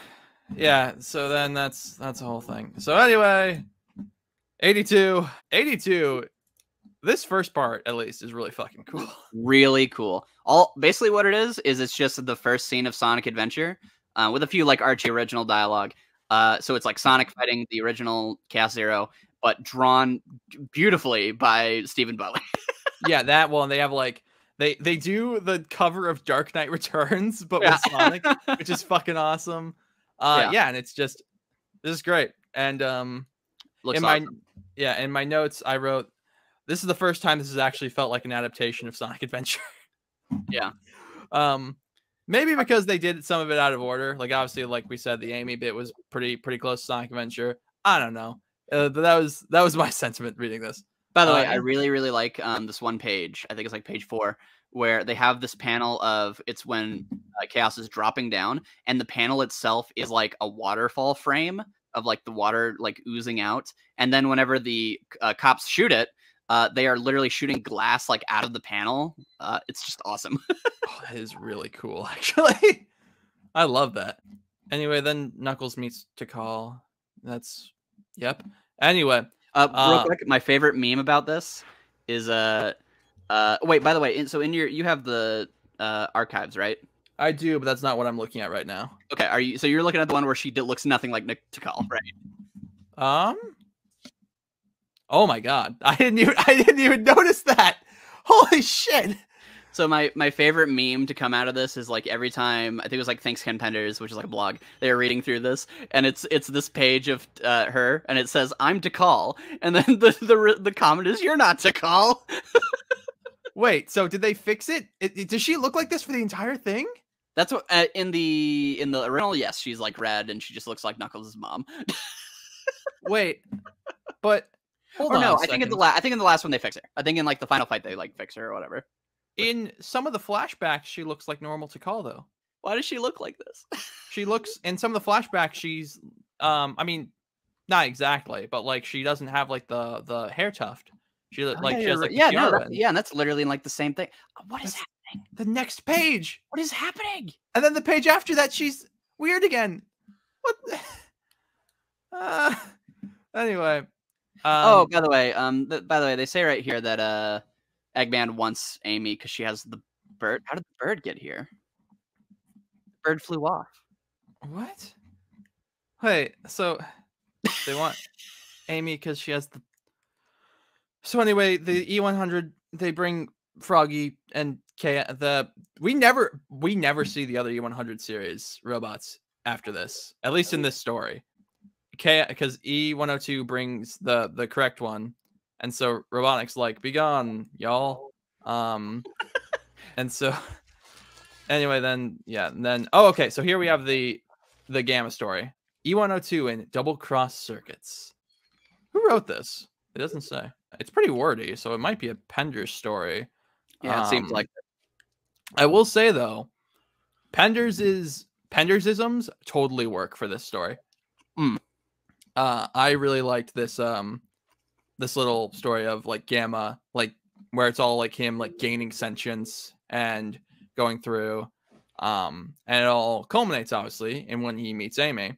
yeah, so then that's the whole thing. So anyway, 82. This first part, at least, is really fucking cool. Really cool. Basically what it is it's just the first scene of Sonic Adventure with a few like Archie original dialogue. So it's like Sonic fighting the original Chaos Zero, but drawn beautifully by Stephen Butler. Yeah, that one. They have like they do the cover of Dark Knight Returns, but with Sonic, which is fucking awesome. Yeah, and it's just, this is great. And looks awesome. In my notes I wrote, this is the first time this has actually felt like an adaptation of Sonic Adventure. Yeah. Maybe because they did some of it out of order. Like obviously, like we said, the Amy bit was pretty close to Sonic Adventure. I don't know. But that was my sentiment reading this. By the way, I really like this one page. I think it's like page 4, where they have this panel of it's when Chaos is dropping down, and the panel itself is like a waterfall frame of like the water like oozing out, and then whenever the cops shoot it, they are literally shooting glass like out of the panel. It's just awesome. Oh, that is really cool, actually. I love that. Anyway, then Knuckles meets Tikal. That's Anyway, real quick, my favorite meme about this is wait, by the way, so in you have the archives, right? I do, but that's not what I'm looking at right now. Okay, so you're looking at the one where she looks nothing like Tikal, right? Oh my god, I didn't even notice that. Holy shit. So my favorite meme to come out of this is like every time I think it was like Thanks Ken Penders, which is like a blog, they were reading through this, and it's this page of her, and it says I'm Tikal, and then the comment is you're not Tikal. Wait, so did they fix it? Does she look like this for the entire thing? That's what in the original, yes, she's like red and she just looks like Knuckles' mom. Wait, but hold on. No, I think in the last one they fix her. I think in like the final fight they like fix her or whatever. In some of the flashbacks, she looks like normal Tikal though. Why does she look like this? She looks in some of the flashbacks. She's I mean, not exactly, but like she doesn't have like the hair tuft. She she has like and that's literally like the same thing. What is happening? The next page. What is happening? And then the page after that, she's weird again. What? Anyway. Oh, by the way, they say right here that Eggman wants Amy because she has the bird. How did the bird get here? The bird flew off. What? Wait, so they want Amy because she has the. So anyway, the E100, they bring Froggy and K. We never see the other E100 series robots after this, at least in this story. Because E102 brings the correct one, and so Robotnik's like, "Be gone, y'all." And so anyway, then okay. So here we have the Gamma story. E102 in Double Cross Circuits. Who wrote this? It doesn't say. It's pretty wordy, so it might be a Pender's story. Yeah, it seems like it. I will say though, Pendersisms totally work for this story. I really liked this this little story of like Gamma, like where it's all like him like gaining sentience and going through, and it all culminates obviously in when he meets Amy.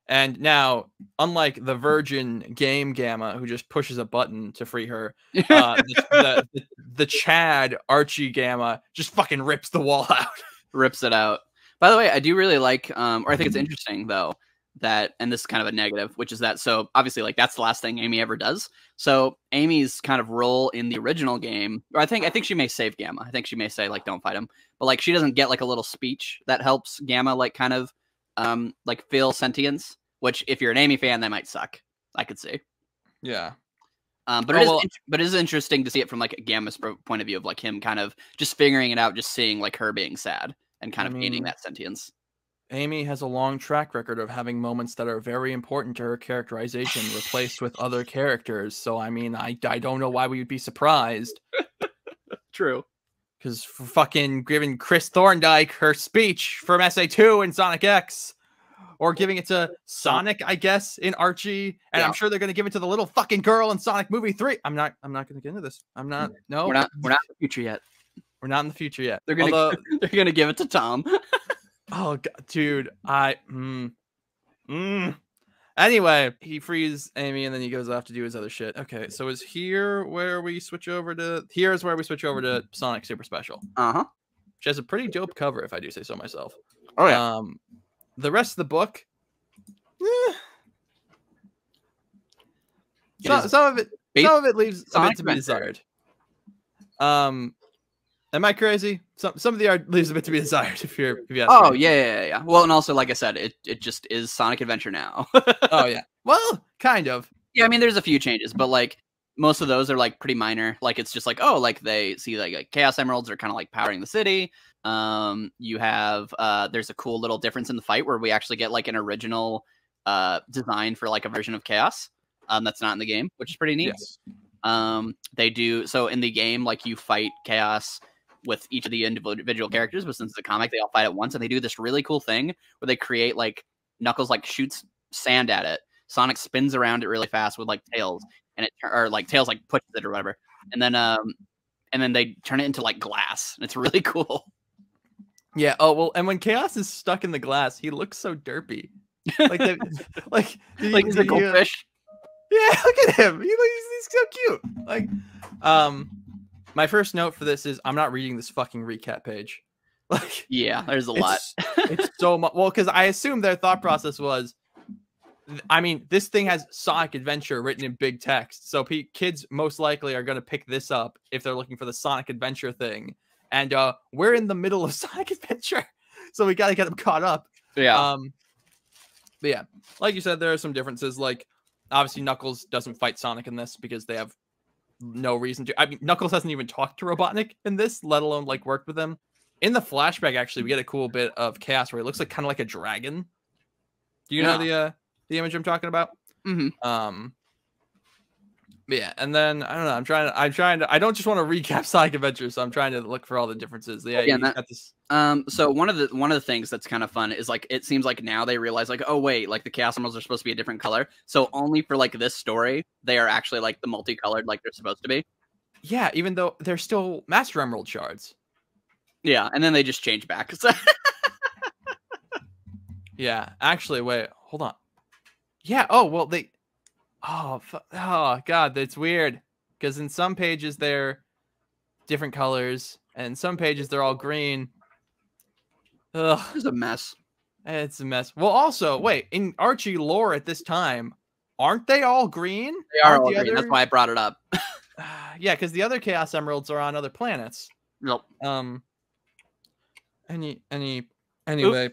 And now, unlike the virgin game Gamma, who just pushes a button to free her, the Chad Archie Gamma just fucking rips the wall out. Rips it out. By the way, I do really like, or I think it's interesting though, that, and this is kind of a negative, which is that, so obviously like that's the last thing Amy ever does. So Amy's kind of role in the original game, or I think she may save Gamma. I think she may say like, don't fight him. But like she doesn't get like a little speech that helps Gamma like kind of like feel sentience, which if you're an Amy fan, that might suck. I could see. Yeah. But it is interesting to see it from like Gamma's point of view of like him kind of just figuring it out, just seeing like her being sad and kind of gaining that sentience. Amy has a long track record of having moments that are very important to her characterization replaced with other characters. So, I mean, I don't know why we would be surprised. True. Because fucking giving Chris Thorndike her speech from SA2 in Sonic X, or giving it to Sonic, I guess, in Archie, and I'm sure they're going to give it to the little fucking girl in Sonic Movie 3. I'm not going to get into this. I'm not. No, we're not in the future yet. We're not in the future yet. They're gonna give it to Tom. Oh god, dude, Anyway, he frees Amy and then he goes off to do his other shit. Okay, so is here where we switch over to? Here's where we switch over to Sonic Super Special. Which has a pretty dope cover, if I do say so myself. Oh yeah. The rest of the book, some of it leaves a bit to be desired. Am I crazy? Some of the art leaves a bit to be desired. If you ask me. Yeah. Well, and also, like I said, it just is Sonic Adventure now. Oh yeah. Well, kind of. Yeah, I mean, there's a few changes, but like most of those are like pretty minor. Like it's just like, oh, like they see like Chaos Emeralds are kind of like powering the city. You have there's a cool little difference in the fight where we actually get like an original design for like a version of Chaos that's not in the game, which is pretty neat. Yes. They do so in the game, like you fight Chaos with each of the individual characters, but since it's a comic, they all fight at once, and they do this really cool thing where they create like Knuckles like shoots sand at it. Sonic spins around it really fast with like Tails, and Tails like pushes it or whatever, and then they turn it into like glass, and it's really cool. Yeah. Oh well, and when Chaos is stuck in the glass, he looks so derpy. Like he's a goldfish. Yeah, look at him. He's so cute. Like, my first note for this is I'm not reading this fucking recap page. Like, yeah, there's a lot. It's so much. Well, because I assume their thought process was I mean, this thing has Sonic Adventure written in big text, so kids most likely are going to pick this up if they're looking for the Sonic Adventure thing. And we're in the middle of Sonic Adventure, so we got to get them caught up. Yeah. But yeah, like you said, there are some differences. Like, obviously, Knuckles doesn't fight Sonic in this because they have no reason to. I mean, Knuckles hasn't even talked to Robotnik in this, let alone like worked with him. In the flashback, actually, we get a cool bit of chaos where he looks like kind of like a dragon. Do you know the image I'm talking about? Mm-hmm. Yeah, and then I don't know. I'm trying to. I don't just want to recap Sonic Adventure, so I'm trying to look for all the differences. Yeah, you got this. So one of the things that's kind of fun is like it seems like now they realize like, oh wait, like the Chaos Emeralds are supposed to be a different color. So only for like this story, they are actually like the multicolored like they're supposed to be. Yeah, even though they're still Master Emerald shards. Yeah, and then they just change back. Yeah, actually, wait, hold on. Yeah. Oh well, they. Oh God, that's weird. Because in some pages they're different colors, and in some pages they're all green. Ugh, it's a mess. It's a mess. Well, also, wait, in Archie lore at this time, aren't they all green? They are all green. That's why I brought it up. Yeah, because the other Chaos Emeralds are on other planets. Nope. Anyway.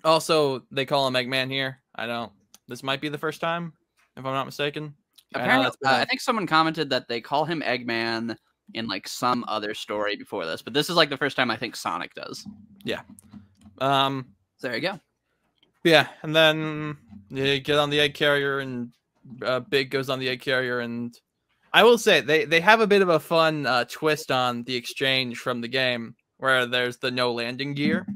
Also, they call him Eggman here. I don't. This might be the first time, if I'm not mistaken. Apparently, I think someone commented that they call him Eggman in like some other story before this, but this is like the first time I think Sonic does. Yeah. So there you go. Yeah, and then you get on the egg carrier, and Big goes on the egg carrier, and I will say they have a bit of a fun twist on the exchange from the game, where there's the no landing gear.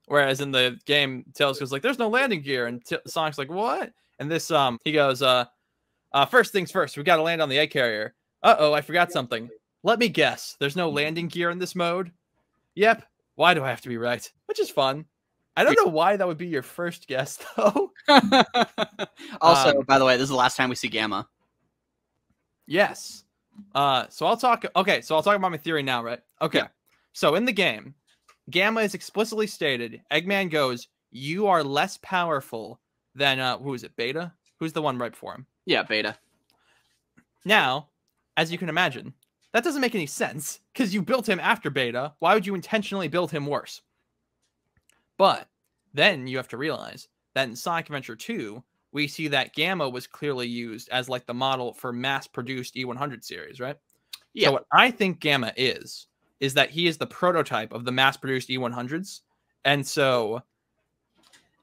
Whereas in the game, Tails goes like, "There's no landing gear," and Sonic's like, "What?" And this, he goes, "First things first, we got to land on the egg carrier. Uh-oh, I forgot something. Let me guess. There's no landing gear in this mode. Yep. Why do I have to be right?" Which is fun. I don't know why that would be your first guess, though. Also, by the way, this is the last time we see Gamma. Yes. So I'll talk. Okay, so I'll talk about my theory now, right? Okay. Yeah. So in the game, Gamma is explicitly stated. Eggman goes, "You are less powerful than who is it? Beta? Who's the one right before him?" Yeah, Beta. Now, as you can imagine, that doesn't make any sense because you built him after Beta. Why would you intentionally build him worse? But then you have to realize that in Sonic Adventure 2, we see that Gamma was clearly used as like the model for mass-produced E100 series, right? Yeah. So what I think Gamma is that he is the prototype of the mass-produced E100s. And so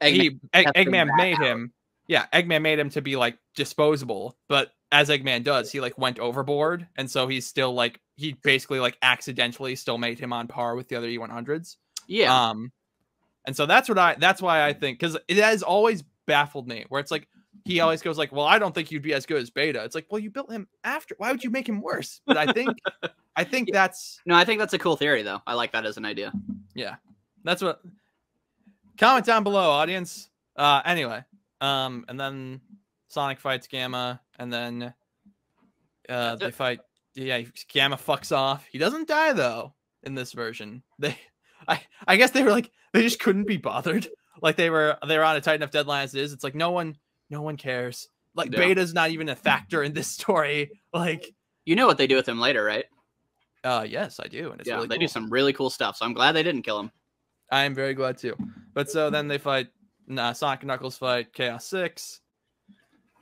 Eggman made him. Yeah, Eggman made him to be like disposable, but as Eggman does, he like went overboard, and so he's still like he basically like accidentally still made him on par with the other E100s. Yeah. And so that's why I think, because it has always baffled me, where it's like he always goes like, "Well, I don't think you'd be as good as Beta." It's like, well, you built him after. Why would you make him worse? But I think that's no, I think that's a cool theory though. I like that as an idea. Yeah, that's what. Comment down below, audience. Anyway, and then Sonic fights Gamma, and then they fight. Yeah, Gamma fucks off. He doesn't die though in this version. I guess they were like they just couldn't be bothered. Like they were on a tight enough deadline as it is. It's like no one cares. Like Beta's not even a factor in this story. Like you know what they do with him later, right? Yes, I do, and it's really they cool. do some really cool stuff. So I'm glad they didn't kill him. I am very glad too. But so then they fight. Sonic and Knuckles fight Chaos 6,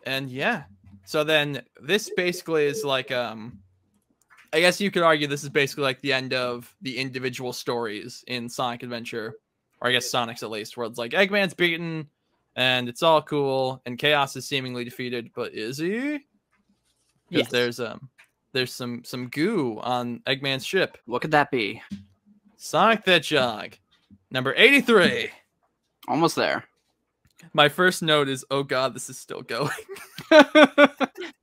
and yeah. So then this basically is like I guess you could argue this is basically like the end of the individual stories in Sonic Adventure, or I guess Sonic's at least, where it's like Eggman's beaten and it's all cool and Chaos is seemingly defeated, but is he? Because there's some goo on Eggman's ship. What could that be? Sonic the Hedgehog, number 83. Almost there. My first note is, oh god, this is still going.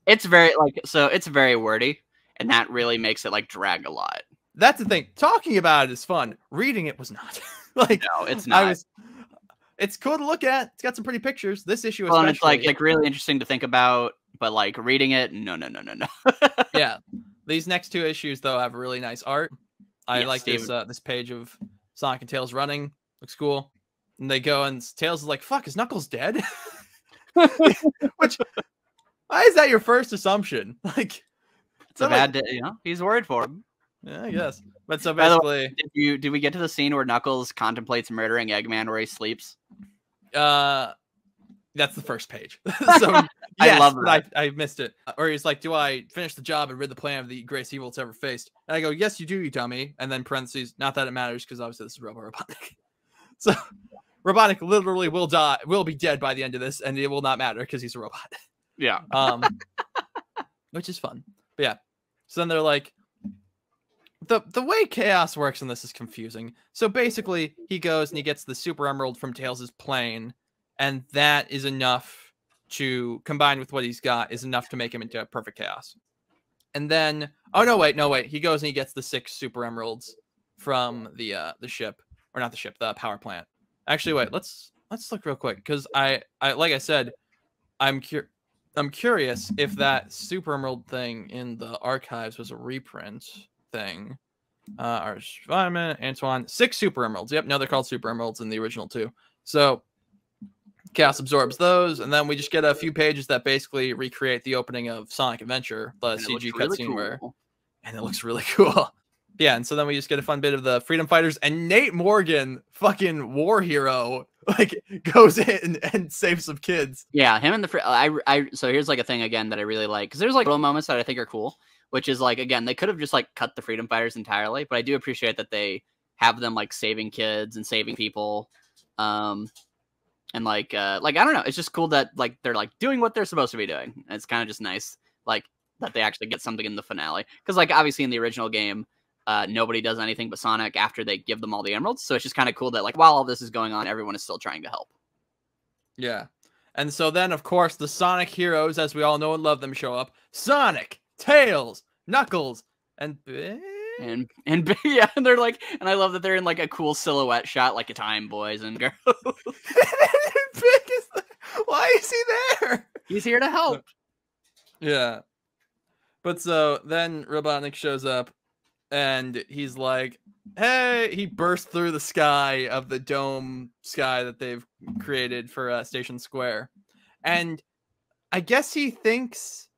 It's very wordy. And that really makes it like drag a lot. That's the thing. Talking about it is fun. Reading it was not. Like no, it's not. It's cool to look at. It's got some pretty pictures. This issue, well, and it's like really interesting to think about. But like reading it, no. Yeah, these next two issues though have really nice art. I like this page of Sonic and Tails running. Looks cool. And they go, and Tails is like, "Fuck, is Knuckles dead?" Which, why is that your first assumption? Like, it's a bad day, you know. He's worried for him. Yeah, I guess. But so By the basically, way, did we get to the scene where Knuckles contemplates murdering Eggman where he sleeps? that's the first page. So yes, I love that. I missed it. Or he's like, "Do I finish the job and rid the planet of the greatest evil it's ever faced?" And I go, "Yes, you do, you dummy." And then parentheses, not that it matters, because obviously this is Robotnik. So Robotnik literally will be dead by the end of this, and it will not matter because he's a robot. Yeah. Which is fun. But yeah. So then they're like, the way chaos works in this is confusing. So basically, he goes and he gets the Super Emerald from Tails' plane, and that is enough to combine with what he's got is enough to make him into perfect chaos. And then, oh no wait, he goes and he gets the 6 Super Emeralds from the ship, or not the ship, the power plant. Actually, wait, let's look real quick, because I like I said, I'm curious if that Super Emerald thing in the archives was a reprint thing. Antoine, 6 Super Emeralds. Yep, no, they're called Super Emeralds in the original too. So Chaos absorbs those, and then we just get a few pages that basically recreate the opening of Sonic Adventure, the CG cutscene where, and it looks really cool. Yeah, and so then we just get a fun bit of the Freedom Fighters, and Nate Morgan, fucking war hero, like goes in and saves some kids. Yeah, him and the so here's like a thing again that I really like, because there's like little moments that I think are cool, which is like, again, they could have just like cut the Freedom Fighters entirely, but I do appreciate that they have them like saving kids and saving people, and like I don't know, it's just cool that like they're like doing what they're supposed to be doing. And it's kind of just nice, like that they actually get something in the finale, because like obviously in the original game, nobody does anything but Sonic after they give them all the emeralds. So it's just kind of cool that like while all this is going on, everyone is still trying to help. Yeah. And so then, of course, the Sonic heroes, as we all know and love them, show up. Sonic, Tails, Knuckles, and yeah, and they're like, and I love that they're in like a cool silhouette shot, like a time, boys and girls. Why is he there? He's here to help. Yeah. But so then Robotnik shows up, and he's like, "Hey!" He bursts through the sky of the dome sky that they've created for Station Square. And I guess he thinks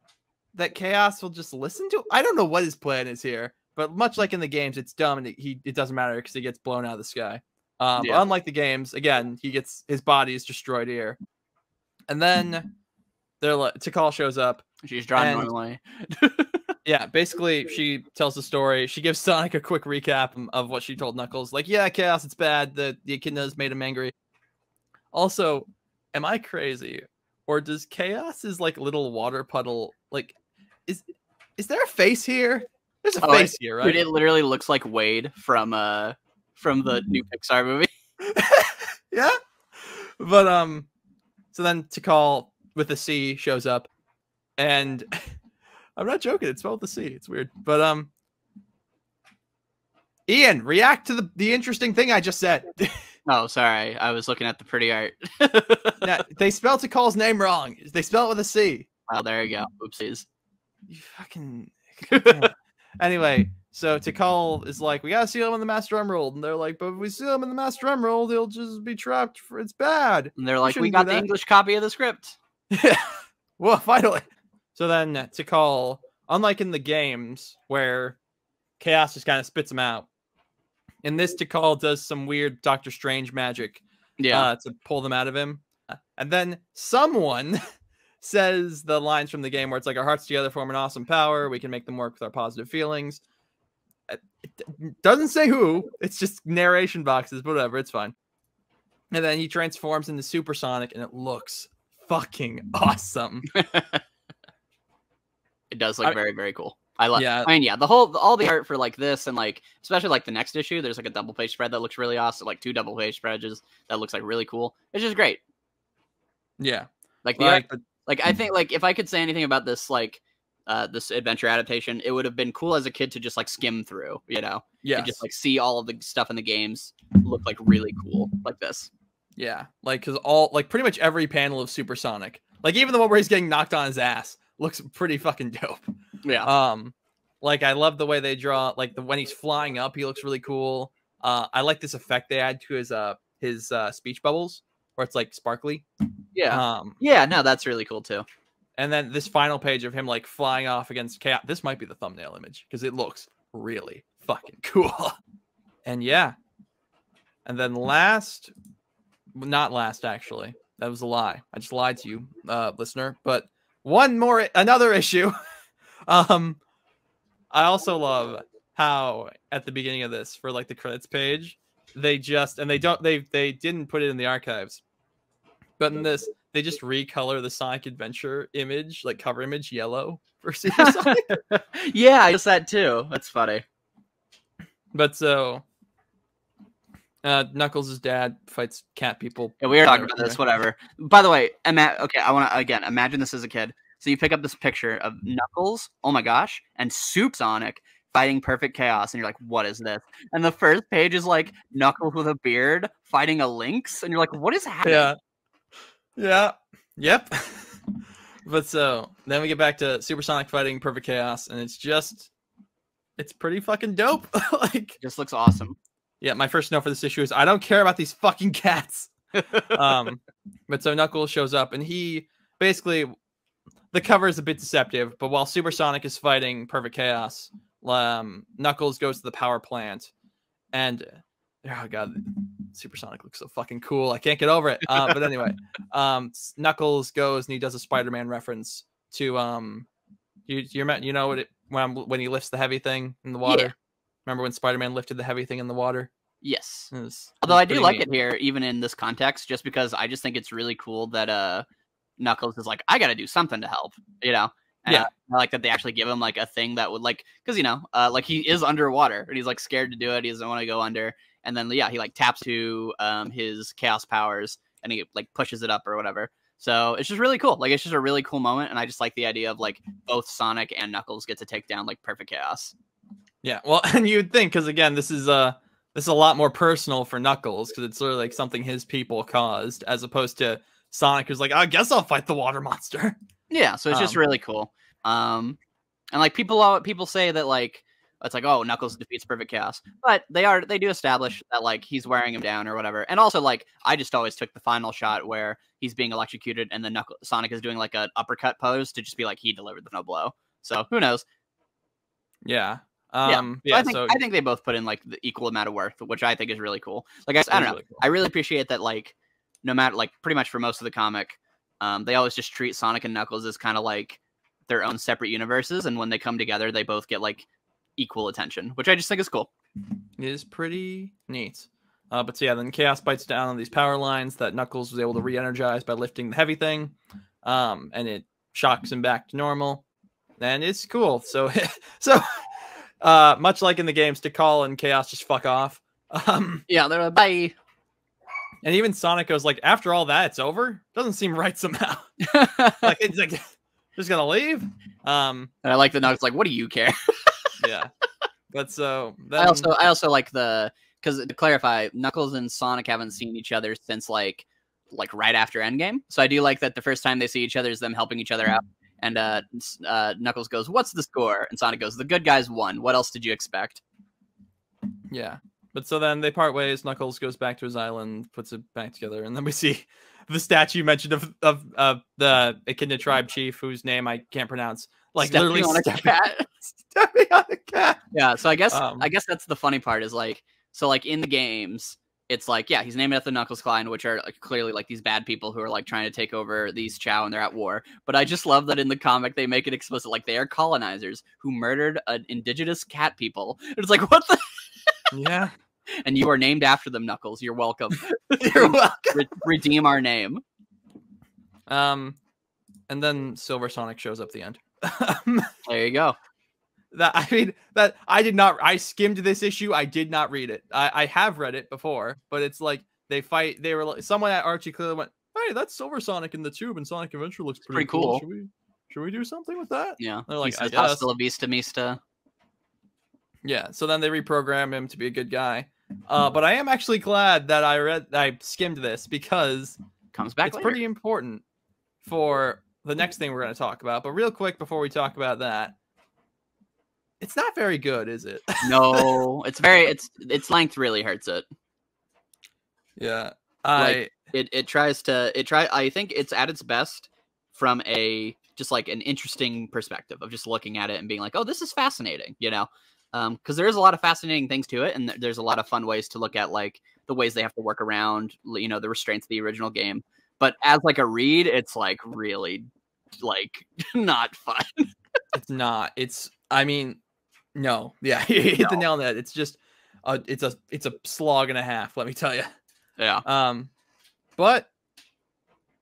that Chaos will just listen to him. I don't know what his plan is here, but much like in the games, it's dumb, and it doesn't matter because he gets blown out of the sky. But unlike the games, again, his body is destroyed here. And then Tikal shows up. She's drawn normally. Yeah, basically, she tells the story. She gives Sonic a quick recap of what she told Knuckles. Like, yeah, Chaos, it's bad. The echidnas made him angry. Also, am I crazy? Or does Chaos's, like, little water puddle, like, is there a face here? There's a face here, right? Dude, it literally looks like Wade from the new Pixar movie. Yeah? But, so then Tikal with a C shows up, and... I'm not joking. It's spelled with a C. It's weird. But, Ian, react to the interesting thing I just said. Oh, sorry. I was looking at the pretty art. Yeah, they spelled Tikal's name wrong. They spell it with a C. Oh, there you go. Oopsies. You fucking... Anyway, so Tikal is like, we gotta seal him in the Master Emerald. And they're like, but if we seal him in the Master Emerald, he'll just be trapped. It's bad. And they're like, we got the English copy of the script. Yeah. Well, finally. So then Tikal, unlike in the games where Chaos just kind of spits him out, in this Tikal does some weird Doctor Strange magic to pull them out of him. And then someone says the lines from the game where it's like, our hearts together form an awesome power. We can make them work with our positive feelings. It doesn't say who. It's just narration boxes, but whatever. It's fine. And then he transforms into Supersonic, and it looks fucking awesome. It does look very, very cool. I love. Yeah. I mean, yeah, all the art for like this and like especially like the next issue. There's like a double page spread that looks really awesome. Like 2 double page spreads that looks like really cool. It's just great. Yeah, like the art, like I think like if I could say anything about this like this adventure adaptation, it would have been cool as a kid to just like skim through, you know, and just like see all of the stuff in the games look like really cool like this. Yeah, like because pretty much every panel of Supersonic, like even the one where he's getting knocked on his ass, looks pretty fucking dope. Yeah. Like I love the way they draw, like when he's flying up, he looks really cool. I like this effect they add to his speech bubbles where it's like sparkly. Yeah. Yeah, no, that's really cool too. And then this final page of him like flying off against Chaos. This might be the thumbnail image because it looks really fucking cool. And yeah. And then not last actually. That was a lie. I just lied to you, listener. But another issue. I also love how at the beginning of this, for like the credits page, they didn't put it in the archives, but in this they just recolor the Sonic Adventure image, like cover image, yellow for Super Sonic. Yeah, I guess that too. That's funny. But so Knuckles' dad fights cat people. Yeah, we were talking about this. Whatever. By the way, okay, I want to again imagine this as a kid. So you pick up this picture of Knuckles, oh my gosh, and Super Sonic fighting Perfect Chaos, and you're like, what is this? And the first page is like Knuckles with a beard fighting a lynx, and you're like, what is happening? Yeah. Yep. But so then we get back to Super Sonic fighting Perfect Chaos, and it's pretty fucking dope. Like, just looks awesome. Yeah, my first note for this issue is I don't care about these fucking cats. But so Knuckles shows up, and he basically, the cover is a bit deceptive, but while Super Sonic is fighting Perfect Chaos, Knuckles goes to the power plant, and oh god, Super Sonic looks so fucking cool. I can't get over it. But anyway, Knuckles goes and he does a Spider-Man reference to you know what when he lifts the heavy thing in the water. Yeah. Remember when Spider-Man lifted the heavy thing in the water? Yes. Although I do like it here, even in this context, just because I just think it's really cool that Knuckles is like, I got to do something to help, you know? And yeah. I like that they actually give him like a thing that would like, because, you know, like he is underwater and he's like scared to do it. He doesn't want to go under. And then, yeah, he like taps to his chaos powers and he like pushes it up or whatever. So it's just really cool. Like, it's just a really cool moment. And I just like the idea of like both Sonic and Knuckles get to take down like Perfect Chaos. Yeah. Well, and you'd think, because again, this is a lot more personal for Knuckles because it's sort of like something his people caused, as opposed to Sonic, who's like, I guess I'll fight the water monster. Yeah, so it's just really cool. And like people say that like it's like, oh, Knuckles defeats Perfect Chaos, but they do establish that like he's wearing him down or whatever. And also like I just always took the final shot where he's being electrocuted and then Sonic is doing like an uppercut pose to just be like he delivered the no blow. So who knows? Yeah. I think they both put in like the equal amount of work, which I think is really cool. Like I don't know, really cool. I really appreciate that. Like no matter like pretty much for most of the comic, they always just treat Sonic and Knuckles as kind of like their own separate universes, and when they come together, they both get like equal attention, which I just think is cool. It is pretty neat. But so yeah, then Chaos bites down on these power lines that Knuckles was able to re-energize by lifting the heavy thing, and it shocks him back to normal, and it's cool. So much like in the games, Tikal and Chaos just fuck off. Yeah, they're like, bye. And even Sonic goes like, after all that, it's over? Doesn't seem right somehow. Like, it's like, just gonna leave? And I like the Knuckles like, what do you care? Yeah. But so... Then... I also like because to clarify, Knuckles and Sonic haven't seen each other since like right after Endgame. So I do like that the first time they see each other is them helping each other out. And Knuckles goes, what's the score? And Sonic goes, the good guys won. What else did you expect? Yeah. But so then they part ways. Knuckles goes back to his island, puts it back together. And then we see the statue mentioned of the Echidna tribe chief, whose name I can't pronounce. Like literally on a cat. Stepping on a cat. Yeah. So I guess that's the funny part is like, so like in the games, it's like, yeah, he's named after the Knuckles Clan, which are like, clearly like these bad people who are like trying to take over these Chao and they're at war. But I just love that in the comic they make it explicit, like they are colonizers who murdered an indigenous cat people. It's like, what the? Yeah. And you are named after them, Knuckles. You're welcome. You're welcome. Redeem our name. And then Silver Sonic shows up at the end. There you go. I skimmed this issue. I did not read it. I have read it before, but it's like they fight. They were like, someone at Archie clearly went, "Hey, that's Silver Sonic in the tube, and Sonic Adventure looks pretty cool. Should we do something with that?" Yeah. They're like, "I guess." Hasta la vista, mista. Yeah. So then they reprogram him to be a good guy. But I am actually glad that I skimmed this because comes back. It's pretty important for the next thing we're going to talk about. But real quick before we talk about that. It's not very good, is it? No, its length really hurts it. Yeah. Like I think it's at its best from a just like an interesting perspective of just looking at it and being like, oh, this is fascinating, you know? Because there is a lot of fascinating things to it, and there's a lot of fun ways to look at like the ways they have to work around, you know, the restraints of the original game. But as like a read, it's like really like not fun. It's not. I mean, no. Yeah, you hit the nail on that. It's just it's a slog and a half, let me tell you. Yeah. But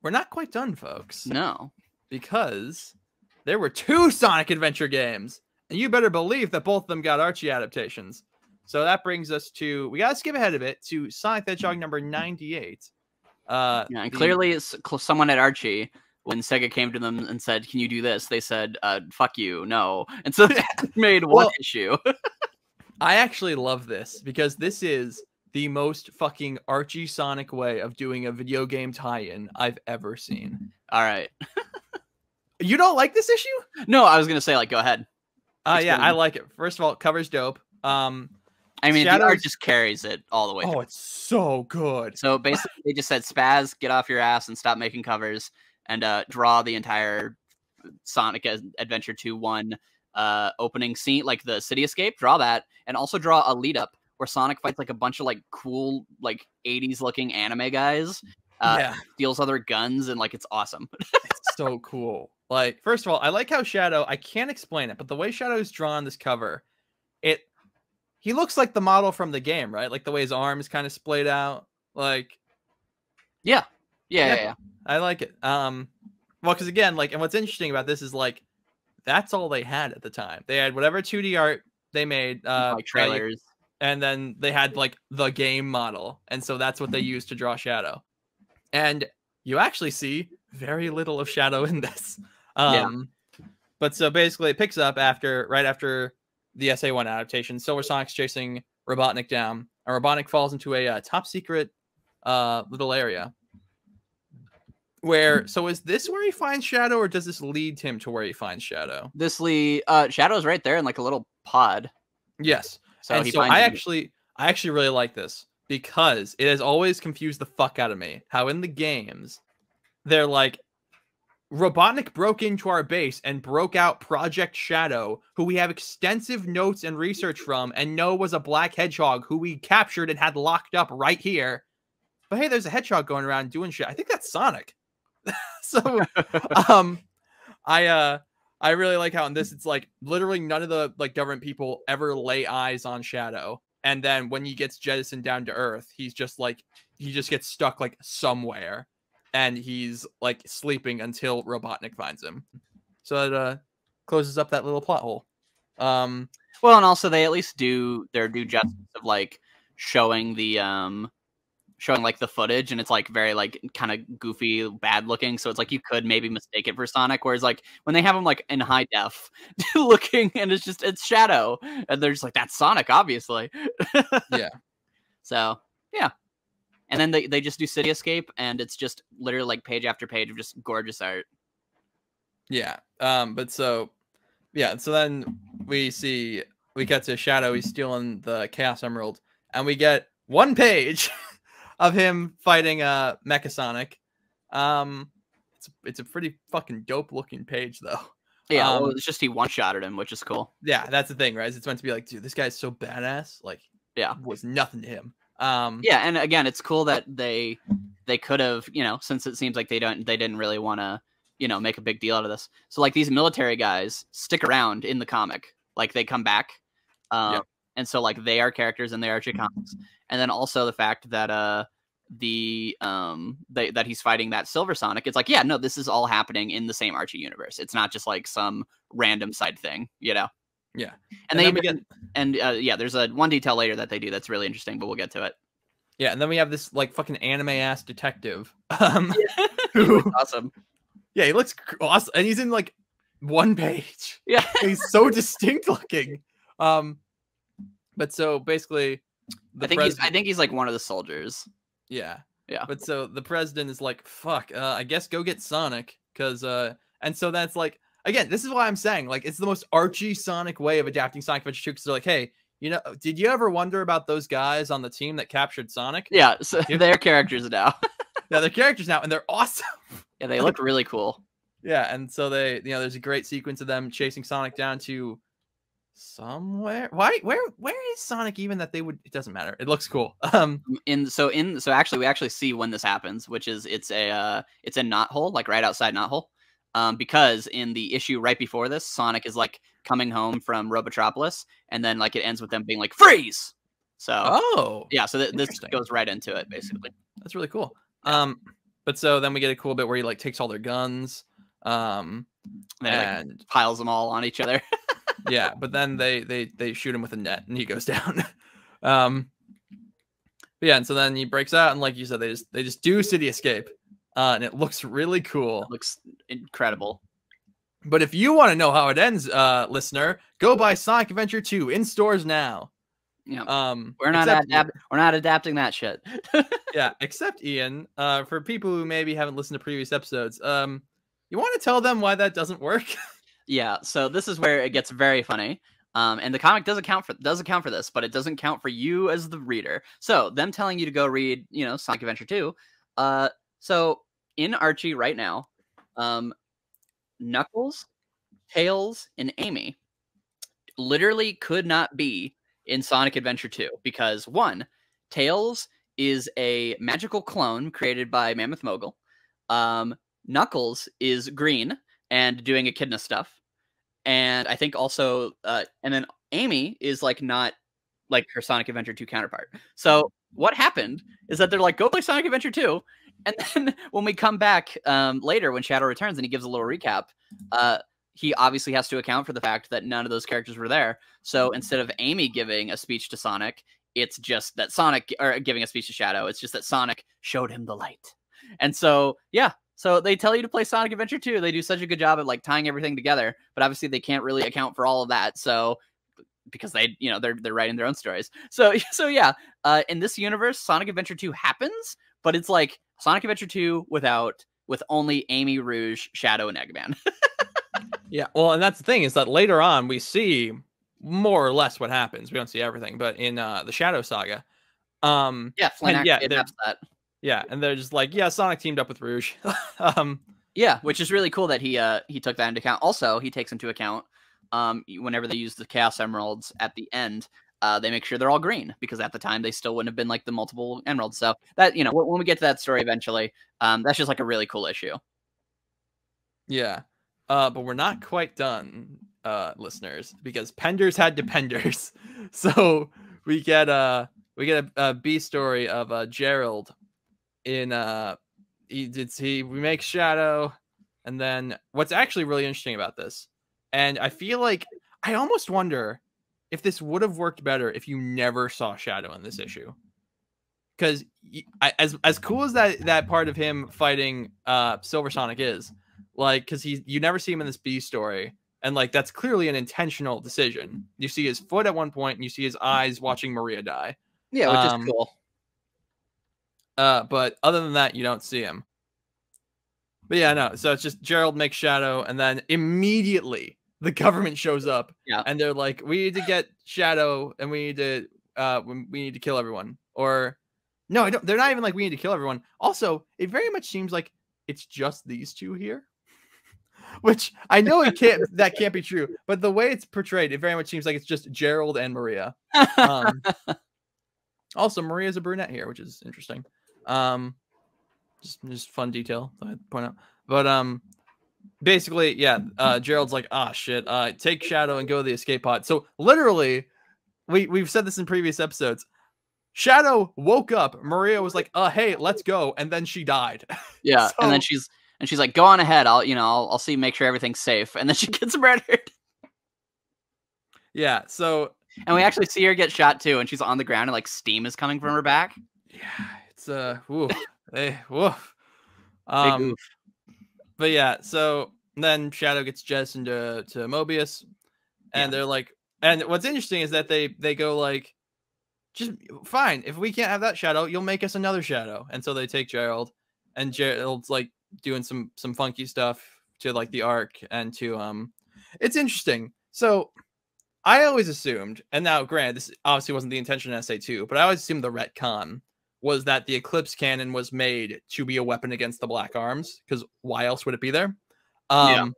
we're not quite done, folks. No. Because there were 2 Sonic Adventure games, and you better believe that both of them got Archie adaptations. So that brings us to, we gotta skip ahead a bit to Sonic the Hedgehog number 98. Yeah, and clearly it's someone at Archie, when Sega came to them and said, "Can you do this?" They said, "Fuck you, no." And so they made one issue. I actually love this because this is the most fucking Archie Sonic way of doing a video game tie-in I've ever seen. All right. You don't like this issue? No, I was gonna say, like, go ahead. Yeah, I like it. First of all, cover's dope. I mean, the art just carries it all the way through. Oh, it's so good. So basically, they just said, Spaz, get off your ass and stop making covers, and draw the entire Sonic Adventure 2-1 opening scene, like the city escape. Draw that, and also draw a lead up where Sonic fights like a bunch of like cool like 80s looking anime guys. Steals other guns, and like it's awesome. It's so cool. Like, first of all, I like how Shadow, I can't explain it, but the way Shadow is drawn on this cover, he looks like the model from the game, right? Like the way his arms kind of splayed out. Like, yeah. I like it. Well, because again, like, and what's interesting about this is like, that's all they had at the time. They had whatever 2D art they made, like trailers, and then they had like the game model, and so that's what they used to draw Shadow. And you actually see very little of Shadow in this. But so basically, it picks up right after the SA1 adaptation. Silver Sonic's chasing Robotnik down, and Robotnik falls into a top secret little area. So is this where he finds Shadow, or does this lead him to where he finds Shadow? Shadow's right there in like a little pod. Yes. So I actually really like this because it has always confused the fuck out of me how in the games they're like, Robotnik broke into our base and broke out Project Shadow, who we have extensive notes and research from and know was a black hedgehog who we captured and had locked up right here. But hey, there's a hedgehog going around doing shit. I think that's Sonic. So I really like how in this it's like literally none of the like government people ever lay eyes on Shadow. And then when he gets jettisoned down to Earth, he just gets stuck like somewhere. And he's like sleeping until Robotnik finds him. So it closes up that little plot hole. Well, and also they at least do their due justice of like showing like the footage, and it's like very like kind of goofy, bad looking. So it's like you could maybe mistake it for Sonic. Whereas like when they have him like in high def looking, and it's Shadow, and they're just like, that's Sonic, obviously. Yeah. So yeah. And then they just do City Escape, and it's just literally like page after page of just gorgeous art. Yeah. So then we get to Shadow. He's stealing the Chaos Emerald, and we get one page of him fighting Mecha Sonic. It's a pretty fucking dope looking page though. Yeah, well, it's just he one-shotted him, which is cool. Yeah, that's the thing, right? It's meant to be like, dude, this guy's so badass. Like, yeah, was nothing to him. Yeah, and again, it's cool that they could have, since it seems like they didn't really want to, make a big deal out of this. So like these military guys stick around in the comic, like they come back, and so like they are characters in the Archie comics, and then also the fact that that he's fighting that Silver Sonic. It's like, yeah, no, this is all happening in the same Archie universe. It's not just like some random side thing, Yeah. And there's a one detail later that they do that's really interesting, but we'll get to it. Yeah, and then we have this like fucking anime ass detective. Who awesome. Yeah, he looks awesome, and he's in like one page. Yeah, he's so distinct looking. But so basically, I think he's like one of the soldiers. Yeah. But so the president is like, fuck, I guess go get Sonic, because and so that's like, again, this is why I'm saying like it's the most Archie Sonic way of adapting Sonic Adventure 2, because they're like, hey, You know, did you ever wonder about those guys on the team that captured Sonic? Yeah, so they're characters now. Yeah, they're characters now, and they're awesome. Yeah, they look really cool. Yeah, and so they, you know, there's a great sequence of them chasing Sonic down to somewhere. Where is Sonic even that they would? It doesn't matter. It looks cool. So actually we actually see when this happens, which is it's a knot hole, like right outside knot hole. Because in the issue right before this, Sonic is like coming home from Robotropolis, and then like it ends with them being like freeze. So yeah, so this goes right into it basically. That's really cool. Yeah. But so then we get a cool bit where he like takes all their guns, and like, piles them all on each other. Yeah, but then they shoot him with a net and he goes down. But yeah, and so then he breaks out, and like you said, they just do City Escape, and it looks really cool. It looks incredible. But if you want to know how it ends, listener, go buy Sonic Adventure 2 in stores now. Yeah, we're not adapting that shit. Yeah, except Ian. For people who maybe haven't listened to previous episodes, you want to tell them why that doesn't work? Yeah, so this is where it gets very funny. And the comic does account for this, but it doesn't count for you as the reader. So them telling you to go read, you know, Sonic Adventure 2. So in Archie right now, Knuckles, Tails, and Amy literally could not be in Sonic Adventure 2 because one, Tails is a magical clone created by Mammoth Mogul. Knuckles is green and doing echidna stuff. And I think also, and then Amy is like not like her Sonic Adventure 2 counterpart. So what happened is that they're like, go play Sonic Adventure 2. And then when we come back later, when Shadow returns and he gives a little recap, he obviously has to account for the fact that none of those characters were there. So instead of Amy giving a speech to Sonic, it's just that Sonic, or giving a speech to Shadow, it's just that Sonic showed him the light. And so, yeah. So they tell you to play Sonic Adventure 2. They do such a good job at like tying everything together, but obviously they can't really account for all of that. So because they, you know, they're writing their own stories. So yeah, in this universe, Sonic Adventure 2 happens, but it's like Sonic Adventure 2 with only Amy, Rouge, Shadow, and Eggman. Yeah, well, and that's the thing is that later on we see more or less what happens. We don't see everything, but in the Shadow Saga, yeah, Flynn actually adapts that. Yeah, and they're just like, yeah, Sonic teamed up with Rouge. Yeah, which is really cool that he took that into account. Also, he takes into account whenever they use the Chaos Emeralds at the end, they make sure they're all green because at the time they still wouldn't have been like the multiple emeralds. So that, you know, when we get to that story eventually, that's just like a really cool issue. Yeah, but we're not quite done, listeners, because Penders had Dependers. So we get a B story of Gerald. In we make Shadow, and then what's actually really interesting about this, and I feel like I almost wonder if this would have worked better if you never saw Shadow in this issue, because as cool as that part of him fighting Silver Sonic is, like, because you never see him in this B story, and like that's clearly an intentional decision. You see his foot at one point, and you see his eyes watching Maria die. Yeah, which is cool. But other than that, you don't see him. But yeah, no. So it's just Gerald makes Shadow, and then immediately the government shows up, and they're like, "We need to get Shadow, and we need to kill everyone." Or no, I don't. They're not even like, "We need to kill everyone." Also, it very much seems like it's just these two here, which I know that can't be true. But the way it's portrayed, it very much seems like it's just Gerald and Maria. Also, Maria's a brunette here, which is interesting. Just fun detail that I'd point out. But basically, yeah, Gerald's like, shit, take Shadow and go to the escape pod. So literally, we've said this in previous episodes. Shadow woke up. Maria was like, hey, let's go, and then she died. Yeah, so, and then she's like, go on ahead. I'll see, make sure everything's safe, and then she gets murdered. Yeah, so. And we actually see her get shot too, and she's on the ground, and like steam is coming from her back. Yeah, it's woof. Hey, woof. But yeah, so then Shadow gets jettisoned to Mobius, and they're like, and what's interesting is that they go like, just fine, if we can't have that Shadow, you'll make us another Shadow. And so they take Gerald, and Gerald's like doing some funky stuff to like the Ark and to it's interesting. So I always assumed, and now granted, this obviously wasn't the intention in SA2, but I always assumed the retcon was that the Eclipse cannon was made to be a weapon against the Black Arms, because why else would it be there? Yeah.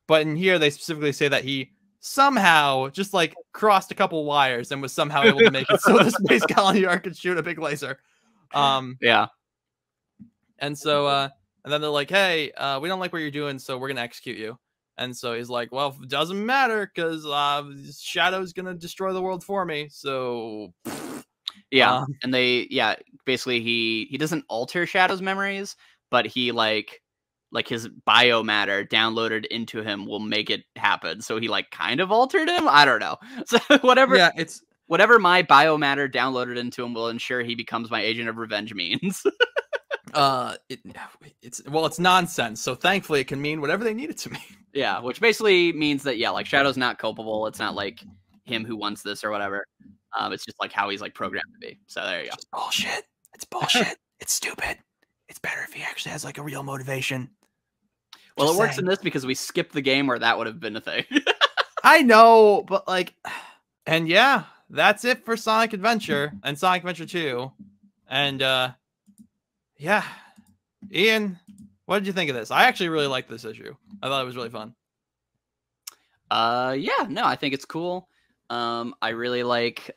But in here, they specifically say that he somehow just like crossed a couple wires and was somehow able to make it so the Space Colony Arc could shoot a big laser. Yeah. And so, and then they're like, hey, we don't like what you're doing, so we're going to execute you. And so he's like, well, it doesn't matter because Shadow's going to destroy the world for me. So, yeah. And basically he doesn't alter Shadow's memories, but he like his biomatter downloaded into him will make it happen. So he like kind of altered him. I don't know. So whatever. Yeah, whatever my biomatter downloaded into him will ensure he becomes my agent of revenge means. It's nonsense. So thankfully it can mean whatever they need it to mean. Yeah, which basically means that like Shadow's not culpable. It's not like him who wants this or whatever. It's just like how he's like programmed to be. So there you go. It's bullshit. It's bullshit. It's stupid. It's better if he actually has like a real motivation. Well, it works in this because we skipped the game where that would have been a thing. I know, but like, and yeah, that's it for Sonic Adventure and Sonic Adventure 2. And yeah, Ian, what did you think of this? I actually really liked this issue. I thought it was really fun. Yeah, no, I think it's cool. I really like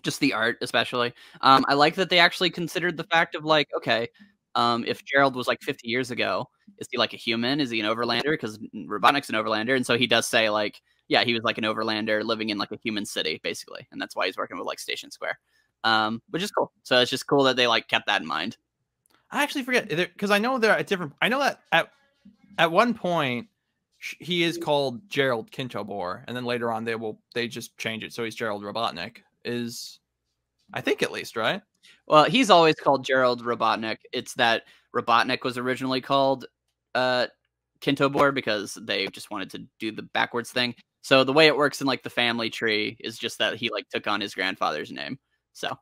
just the art, especially. I like that they actually considered the fact of like, okay, if Gerald was like 50 years ago, is he like a human? Is he an overlander? Because Robotnik's an overlander, and so he does say like, yeah, he was like an overlander living in like a human city, basically, and that's why he's working with like Station Square, which is cool. So it's just cool that they like kept that in mind. I actually forget because I know they're at different. I know that at one point he is called Gerald Kintobor, and then later on they just change it so he's Gerald Robotnik. I think at least, right? Well, he's always called Gerald Robotnik. It's that Robotnik was originally called Kintobor because they just wanted to do the backwards thing. So the way it works in like the family tree is just that he like took on his grandfather's name. So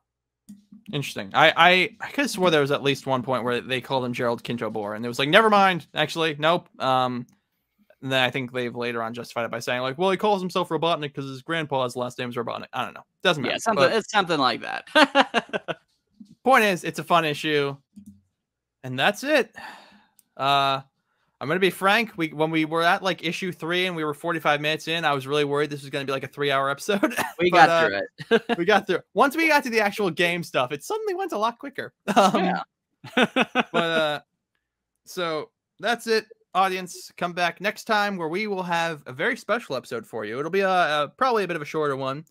interesting. I could have swore there was at least one point where they called him Gerald Kintobor, and it was like, never mind. Actually, nope. And then I think they've later on justified it by saying like, well, he calls himself Robotnik because his grandpa's last name is Robotnik. I don't know. Doesn't matter. Yeah, it's something like that. Point is, it's a fun issue, and that's it. I'm gonna be frank. When we were at like issue 3 and we were 45 minutes in, I was really worried this was gonna be like a 3-hour episode. We got through it. We got through. Once we got to the actual game stuff, it suddenly went a lot quicker. Yeah. But so that's it. Audience, come back next time where we will have a very special episode for you. It'll be probably a bit of a shorter one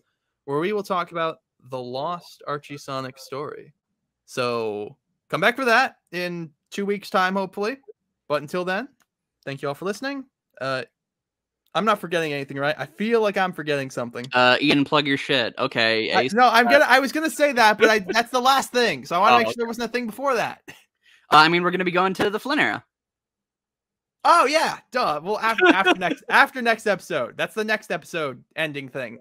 where we will talk about the lost Archie Sonic story. So come back for that in 2 weeks' time, hopefully. But until then, thank you all for listening. I'm not forgetting anything, right? I feel like I'm forgetting something. Ian, plug your shit. Okay. I was gonna say that, but that's the last thing. So I want to make sure there wasn't a thing before that. I mean, we're gonna be going to the Flynn era. Oh yeah, duh. Well, after next episode, that's the next episode ending thing.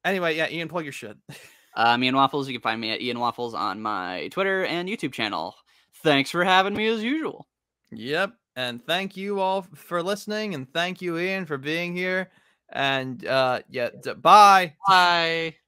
Anyway, yeah, Ian, plug your shit. Me and Waffles. You can find me at Ian Waffles on my Twitter and YouTube channel. Thanks for having me as usual. Yep, and thank you all for listening, and thank you, Ian, for being here. And yeah, bye. Bye.